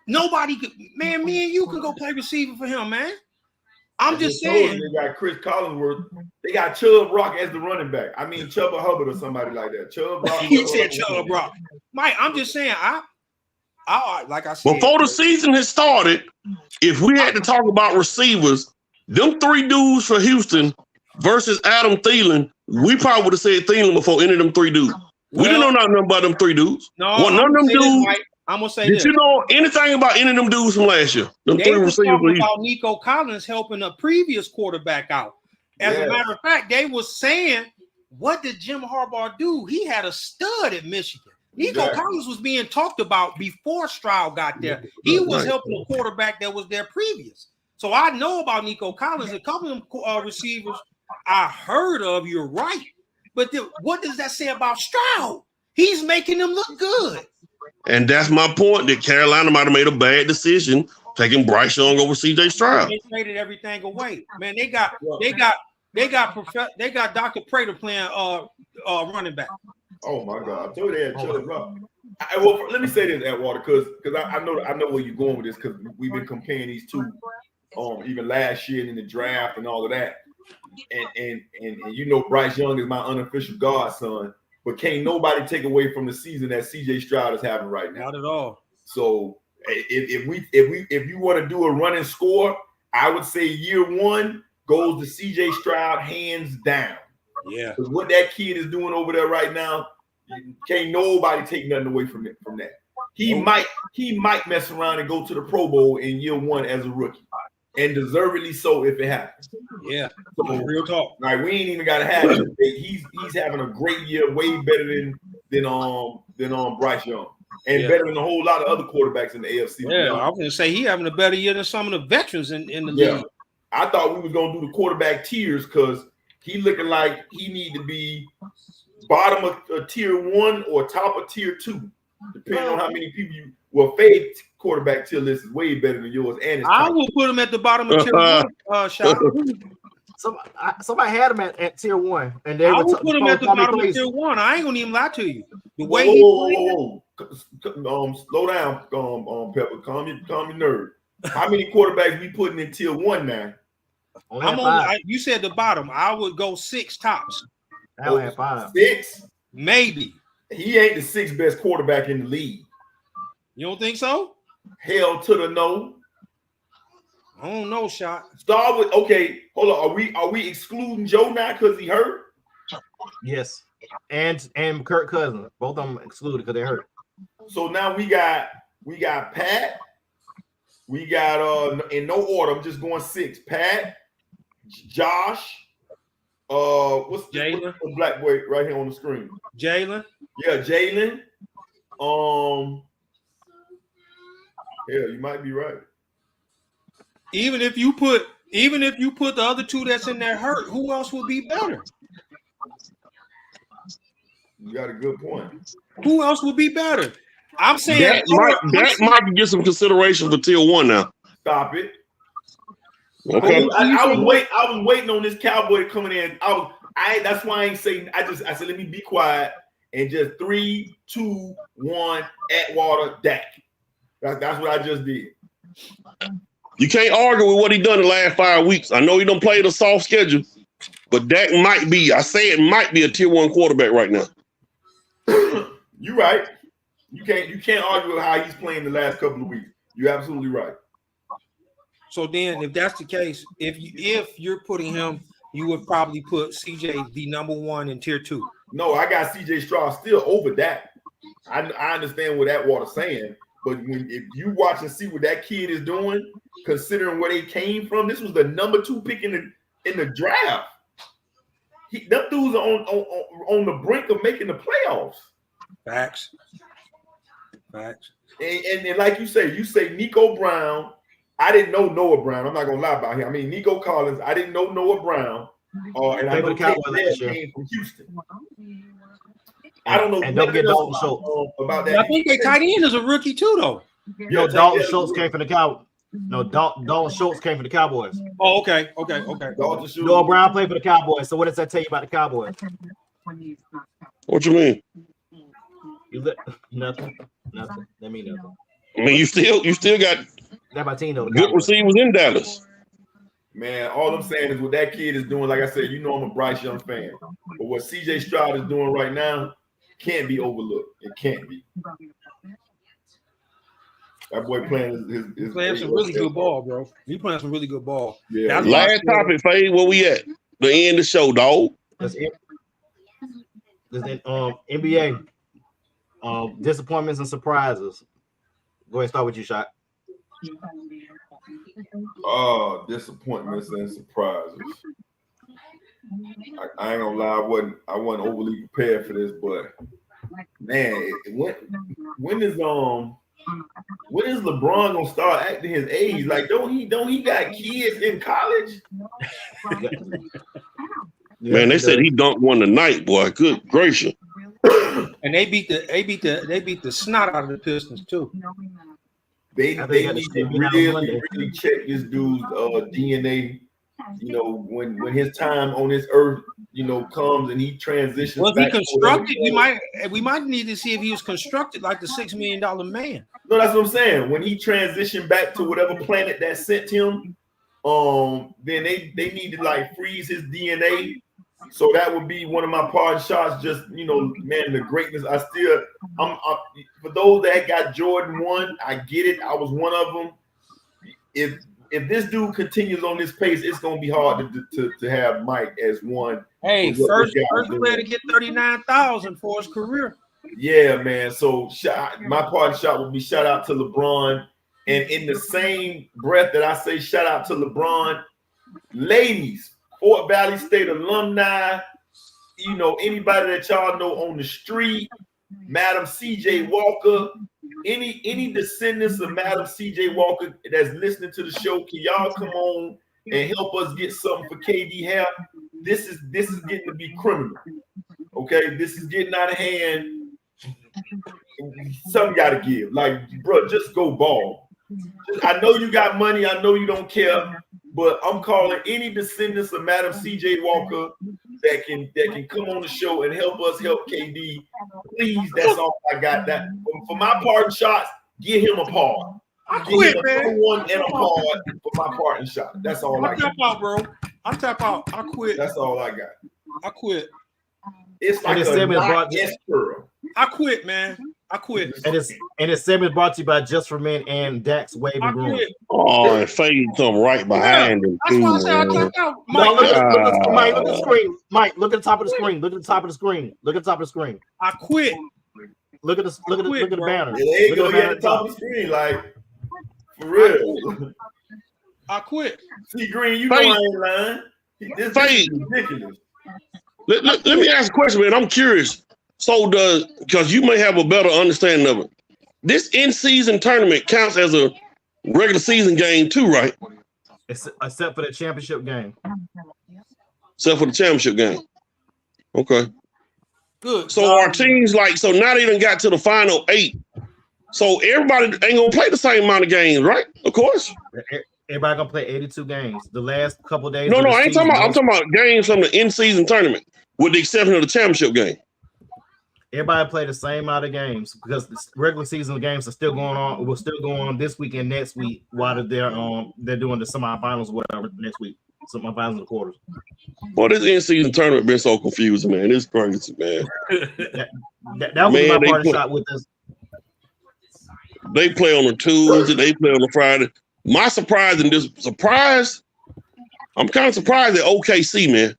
Nobody could, man. Me and you can go play receiver for him, man. I'm just saying. They got Chris Collinsworth. They got Chubb Rock as the running back. I mean, Chuba Hubbard or somebody like that. Chubb Rock. He said Chubb Rock. Mike, I'm just saying. I like I said. Before the season has started, if we had to talk about receivers, them 3 dudes for Houston versus Adam Thielen, we probably would have said Thielen before any of them 3 dudes. We didn't know nothing about them 3 dudes. No, Well, none of them dudes. I'm gonna say Did this. you know anything about any of them dudes from last year? Them They 3 were receivers. talking about Nico Collins helping a previous quarterback out. As Yeah. a matter of fact, they were saying, what did Jim Harbaugh do? He had a stud at Michigan. Nico Exactly. Collins was being talked about before Stroud got there. He was Right. helping a quarterback that was there previous. So I know about Nico Collins. A couple of them receivers I heard of, you're right. But what does that say about Stroud? He's making them look good. And that's my point, that Carolina might have made a bad decision taking Bryce Young over CJ Stroud. They traded everything away. Man, they got Dr. Prater playing running back. Oh my God! I told you they had Chubb Rock. Well, let me say this, Atwater, because I know where you're going with this, because we've been comparing these two, even last year and in the draft and all of that, and you know Bryce Young is my unofficial godson, but can't nobody take away from the season that CJ Stroud is having right now. Not at all. So if you want to do a running score, I would say year 1 goes to CJ Stroud hands down. Yeah. Because what that kid is doing over there right now, can't nobody take nothing away from that. He might mess around and go to the Pro Bowl in year 1 as a rookie, and deservedly so if it happens. Yeah. So, Real talk. like, we ain't even got to have it. He's having a great year, way better than Bryce Young, and better than a whole lot of other quarterbacks in the AFC. Yeah, I was gonna say he having a better year than some of the veterans in the Yeah. league. I thought we was gonna do the quarterback tiers because he looking like he need to be bottom of tier 1 or top of tier 2, depending on how many people you. Well, Fade quarterback tier list is way better than yours, and it's I top. will put him at the bottom of tier 1. Shot. Somebody had him at tier 1, and they I were will put him at the bottom of crazy. tier 1. I ain't gonna even lie to you. The way Whoa. Slow down, Pepper. Calm your nerve. How many quarterbacks we putting in tier 1 now? Only I'm had on. 5. You said the bottom. I would go 6 tops, I only had 5. 6. maybe. He ain't the 6th best quarterback in the league. You don't think so? Hell to the no. I don't know, Shot. Start with hold on. Are we excluding Joe now because he hurt? Yes, and Kirk Cousins, both of them excluded because they hurt. So now we got Pat. We got in no order. I'm just going 6. Pat, Josh. What's the black boy right here on the screen? Jalen. Yeah, Jalen. Yeah, you might be right. Even if you put the other 2 that's in there hurt, who else would be better? You got a good point. Who else would be better? I'm saying that might get some consideration for tier 1 now. Stop it. Okay. I was waiting on this Cowboy coming in. That's why I ain't saying. I said let me be quiet and just 3, 2, 1 Atwater Dak. That's what I just did. You can't argue with what he done the last 5 weeks. I know he don't play the soft schedule, but Dak might be. I say it might be a tier 1 quarterback right now. You're right. You can't argue with how he's playing the last couple of weeks. You're absolutely right. So then, if that's the case, if you're putting him, you would probably put CJ the number 1 in tier 2. No, I got CJ Stroud still over that. I understand what Atwater's saying, but if you watch and see what that kid is doing, considering where they came from, this was the number 2 pick in the draft. Them dudes are on the brink of making the playoffs. Facts. And like you say Nico Brown. I didn't know Noah Brown. I'm not gonna lie about him. I mean Nico Collins. I didn't know Noah Brown. And I know Cowboys came from Houston. I don't know. And don't get Dalton Schultz about that. I think their tight end is a rookie too, though. No, Dalton Schultz came from the Cowboys. No, Dalton Schultz came from the Cowboys. Oh, okay. Noah Brown played for the Cowboys. So what does that tell you about the Cowboys? What you mean? Nothing. That mean nothing. I mean, you still got That my team though. good receivers in Dallas. Man, all I'm saying is what that kid is doing. Like I said, I'm a Bryce Young fan, but what CJ Stroud is doing right now can't be overlooked. It can't be. That boy playing his playing some really good ball, bro. He playing some really good ball. Yeah. Last topic, Fade. Where we at? The end of the show, dog. That's it. NBA disappointments and surprises. Go ahead, start with you, Shot. Disappointments and surprises. I ain't gonna lie, I wasn't overly prepared for this, but man, when is LeBron gonna start acting his age? Like, don't he got kids in college? Man, they said he dunked one tonight, boy. Good gracious. And they beat the snot out of the Pistons too. They need to really check this dude's DNA. You know, when his time on this earth, you know, comes and he transitions. Was he constructed? We might need to see if he was constructed like the $6 million man. No, that's what I'm saying. When he transitioned back to whatever planet that sent him, then they need to like freeze his DNA. So that would be one of my parting shots. Just, you know, man, the greatness. I'm for those that got Jordan 1, I get it. I was one of them. If this dude continues on this pace, it's gonna be hard to have Mike as one. Hey, first player to get 39,000 for his career. Yeah, man. So my parting shot would be shout out to LeBron. And in the same breath that I say shout out to LeBron, ladies, Fort Valley State alumni, you know, anybody that y'all know on the street, Madam CJ Walker, any descendants of Madam CJ Walker that's listening to the show, can y'all come on and help us get something for KD Hair? This is getting to be criminal. Okay, this is getting out of hand. Something got to give. Like, bro, just go ball. I know you got money. I know you don't care, but I'm calling any descendants of Madam CJ Walker that can come on the show and help us help KD. Please, that's all I got. That for my parting shots, give him a part. I quit, man. One and a part for my parting shot. That's all I got. Tap out, bro. I tap out. I quit. That's all I got. I quit. It's like a pearl. I quit, man. I quit. And it's segment brought to you by Just for Men and Dax Waving Room. Oh, and Fade come right behind him. That's why I said I tapped out. Mike, look at the screen. Mike, look at the top of the screen. Look at the top of the screen. Look at the top of the screen. I quit. Look at the banner. Yeah, there you go. At the top of the screen, like for real. I quit. See, Green, you know I ain't lying. This is ridiculous. Let me ask a question, man. I'm curious. So because you may have a better understanding of it. This in-season tournament counts as a regular season game too, right? Except for the championship game. Except for the championship game. Okay. Good. So our teams so now they done got to the final 8. So everybody ain't gonna play the same amount of games, right? Of course. Everybody gonna play 82 games. The last couple of days. No, I ain't talking about. I'm talking about games from the in-season tournament, with the exception of the championship game. Everybody play the same amount of games because the regular season games are still going on. Will still go on this week and next week while they're doing the semifinals or whatever next week. Semifinals and quarters. Boy, this in-season tournament been so confusing, man. It's crazy, man. that was my part of shot with this. They play on a Tuesday. They play on a Friday. My surprise I'm kind of surprised at OKC, man.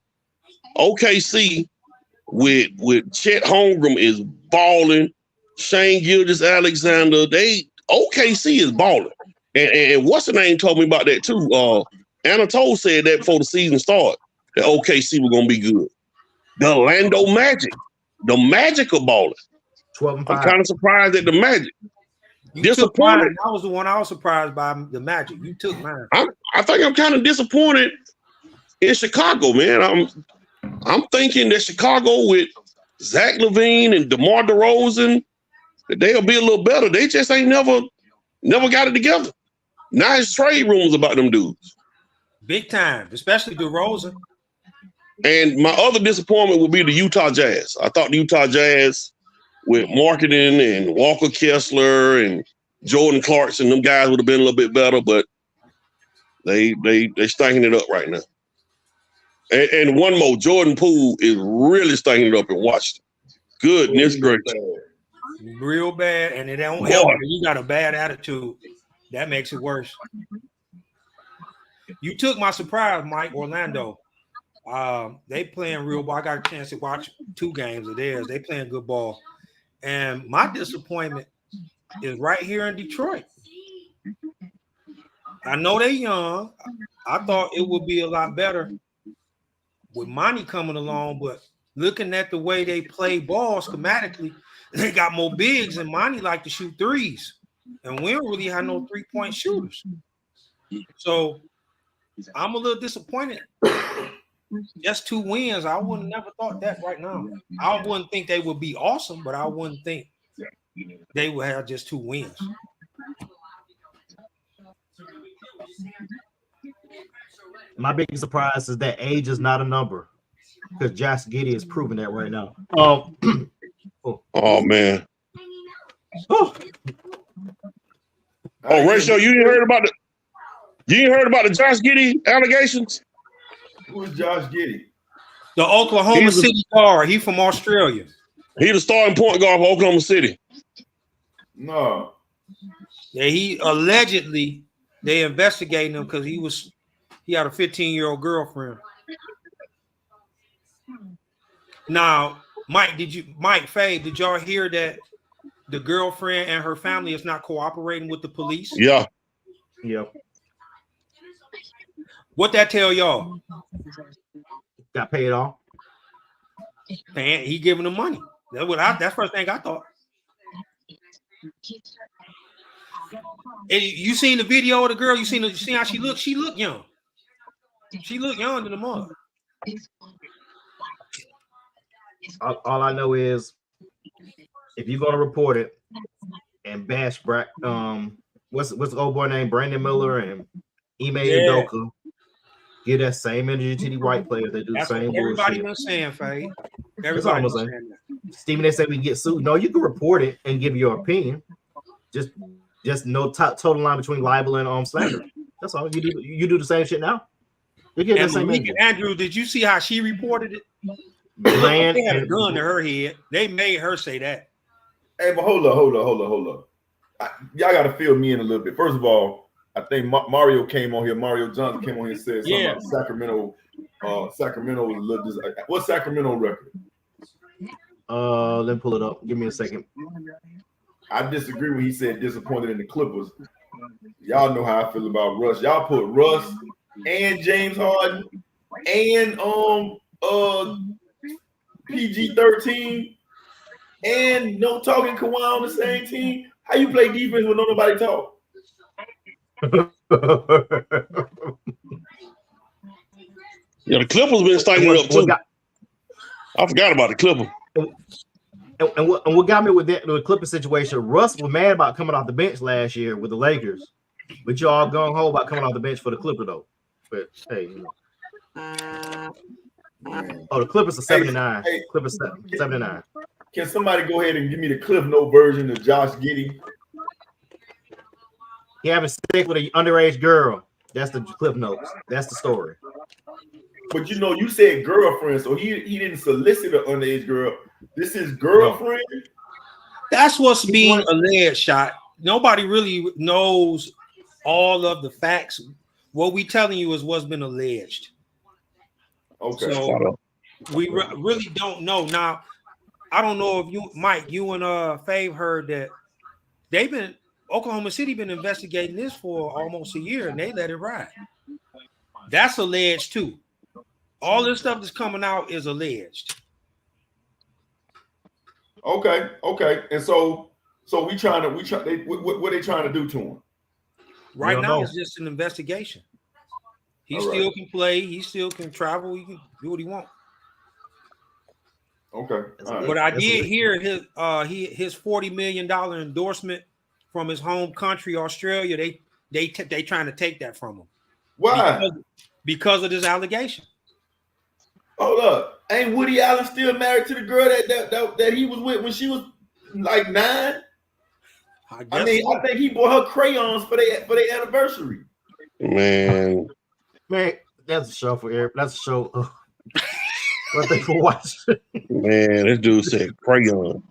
OKC with Chet Holmgren is balling. Shane Gilgeous-Alexander. OKC is balling. And what's the name told me about that too? Anatole said that before the season started, that OKC was gonna be good. The Orlando Magic. The Magic are balling. 12-5. I'm kind of surprised at the Magic. Disappointed. That was the one I was surprised by, the Magic. You took mine. I think I'm kind of disappointed in Chicago, man. I'm thinking that Chicago with Zach LaVine and DeMar DeRozan, that they'll be a little better. They just ain't never got it together. Now it's trade rumors about them dudes. Big time, especially DeRozan. And my other disappointment would be the Utah Jazz. I thought the Utah Jazz with marketing and Walker Kessler and Jordan Clarkson, them guys would have been a little bit better, but they stinking it up right now. And one more, Jordan Poole is really stinking it up in Washington. Goodness gracious. Real bad, and it don't help when you got a bad attitude. That makes it worse. You took my surprise, Mike. Orlando. They playing real ball. I got a chance to watch 2 games of theirs. They playing good ball. And my disappointment is right here in Detroit. I know they're young. I thought it would be a lot better with Monty coming along, but looking at the way they play ball schematically, they got more bigs, and Monty like to shoot threes. And we don't really have no 3-point shooters. So I'm a little disappointed. Just 2 wins. I wouldn't never thought that right now. I wouldn't think they would be awesome, but I wouldn't think they would have just 2 wins. My biggest surprise is that age is not a number, because Josh Giddey is proving that right now. Oh man. Oh, Oh, Rachel, you ain't heard about the Josh Giddey allegations? Who is Josh Giddey? The Oklahoma City guard. He from Australia. He the starting point guard for Oklahoma City. No. Yeah, he allegedly they investigating him because he had a 15-year-old girlfriend. Now, Mike, Fave, did y'all hear that the girlfriend and her family is not cooperating with the police? Yeah. yep. What that tell y'all? Got paid off. Man, he giving them money. That's the first thing I thought. And you seen the video of the girl? You seen how she looked? She looked young. She looked young in the mother. All I know is if you're gonna report it and bash what's the old boy named Brandon Miller and Ime Udoka, give that same energy to the white players that do That's the same what everybody bullshit. been saying, Faye. That's Everybody all been I'm saying that. Stephen, they said we get sued. No, you can report it and give your opinion. Just no total line between libel and slander. That's all you do. You do the same shit now. You get the And same Malika energy. Andrews, did you see how she reported it? Bland They had a and- gun to her head. They made her say that. Hey, but hold up. Y'all got to fill me in a little bit. First of all, I think Mario came on here. Mario Johnson came on here and said something about Sacramento. Sacramento was a little. What's Sacramento record? Let me pull it up. Give me a second. I disagree when he said disappointed in the Clippers. Y'all know how I feel about Russ. Y'all put Russ and James Harden and PG-13 and no talking Kawhi on the same team. How you play defense when nobody talk? Yeah, the Clippers been stinking it up too. I forgot about the Clippers. And what got me with the Clippers situation, Russ was mad about coming off the bench last year with the Lakers, but y'all gung ho about coming off the bench for the Clippers though. But hey, the Clippers are 79. Hey, Clippers 79. Can somebody go ahead and give me the Cliff Note version of Josh Giddey? He having sex with an underage girl. That's the Cliff Notes. That's the story. But you said girlfriend, so he didn't solicit an underage girl. This is girlfriend. That's what's being alleged, shot. Nobody really knows all of the facts. What we telling you is what's been alleged. Okay. So we really don't know. Now, I don't know if you, Mike, you and Fave heard that Oklahoma City been investigating this for almost a year and they let it ride. That's alleged too. All this stuff that's coming out is alleged. Okay. And so what they trying to do to him? Right now it's just an investigation. He still can play, he still can travel, he can do what he wants. Okay. But I did hear his $40 million from his home country, Australia. They trying to take that from him. Why? Because of this allegation. Hold up. Ain't Woody Allen still married to the girl that he was with when she was like 9? I think he bought her crayons for their anniversary. Man, that's a show for Eric. That's a show. What they for watching. Man, this dude said crayon.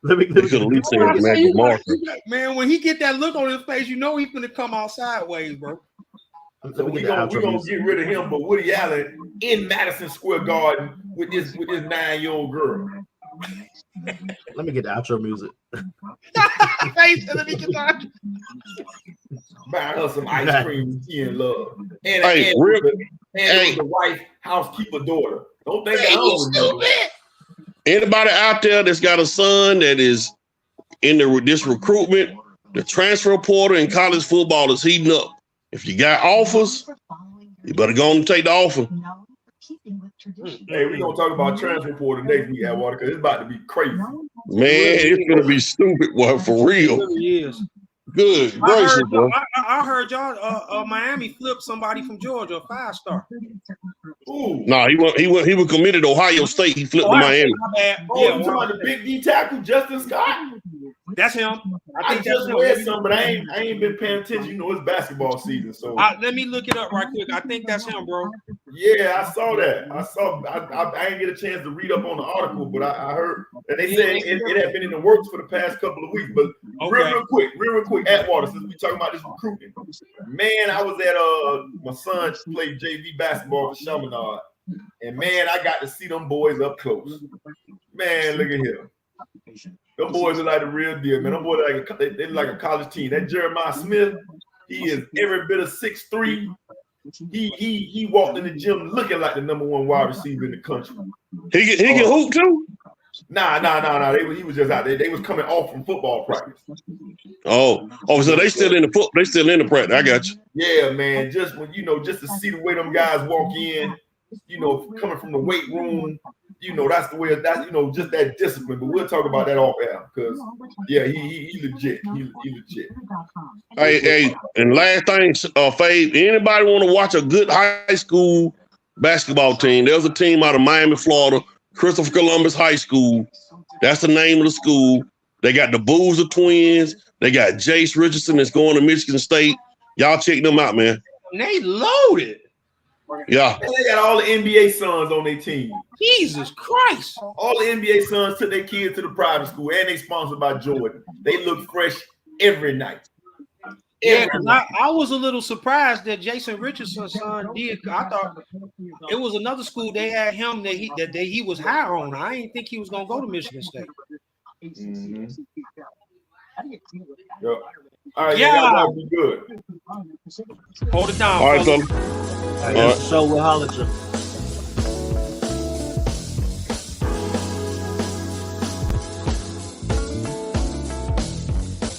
Let me could at least say magic marker. Man, when he get that look on his face, you know he's gonna come out sideways, bro. So Let me we're get the gonna outro music. get rid of him, but Woody Allen in Madison Square Garden with this 9-year-old girl. Let me get the outro music. Buying her some ice cream, she in love. And, Hey, and, real- it was the wife, housekeeper daughter. Don't think I don't remember. Anybody out there that's got a son that is in this recruitment, the transfer portal in college football is heating up. If you got offers, you better go on and take the offer. Hey, we're gonna talk about transfer portal next week, Atwater, because it's about to be crazy. Man, it's gonna be stupid, boy, for It real. really is. Good I gracious, heard, boy. I heard y'all. Miami flipped somebody from Georgia, a 5-star. Ooh. No, he was committed to Ohio State. He flipped to Miami. My bad. Oh, Yeah, you talking about the big D tackle, Justin Scott? that's him. I think just that's read him. some, but I ain't been paying attention. You know, it's basketball season, so Let me look it up right quick. I think that's him, bro. yeah, I saw that. I didn't get a chance to read up on the article, but I heard that they said it had been in the works for the past couple of weeks. But real quick, Atwater, since we talking about this recruitment, man, I was at my son played JV basketball for Chaminade, and man, I got to see them boys up close. Man, look at here. Them boys are like the real deal, man. Them boys are they're like a college team. That Jeremiah Smith, he is every bit of 6'3". He walked in the gym looking like the #1 wide receiver in the country. He can hoop too. Nah. He was just out there. They was coming off from football practice. Oh, so they still in the They still in the practice. I got you. Yeah, man. Just when just to see the way them guys walk in, coming from the weight room. That's the way just that discipline. But we'll talk about that off air because he legit. He legit. Hey, and last thing, Fave, anybody want to watch a good high school basketball team? There's a team out of Miami, Florida, Christopher Columbus High School. That's the name of the school. They got the Boozer twins. They got Jace Richardson that's going to Michigan State. Y'all check them out, man. They loaded. Yeah. And they got all the NBA sons on their team. Jesus Christ. All the NBA sons took their kids to the private school, and they sponsored by Jordan. They look fresh every night. Yeah, I was a little surprised that Jason Richardson's son did. I thought it was another school they had him that he was high on. I didn't think he was gonna go to Michigan State. Mm-hmm. Yep. All right, Yeah. y'all be good. Hold it down. All right, fellas. fellas. That's the show with Hollinger.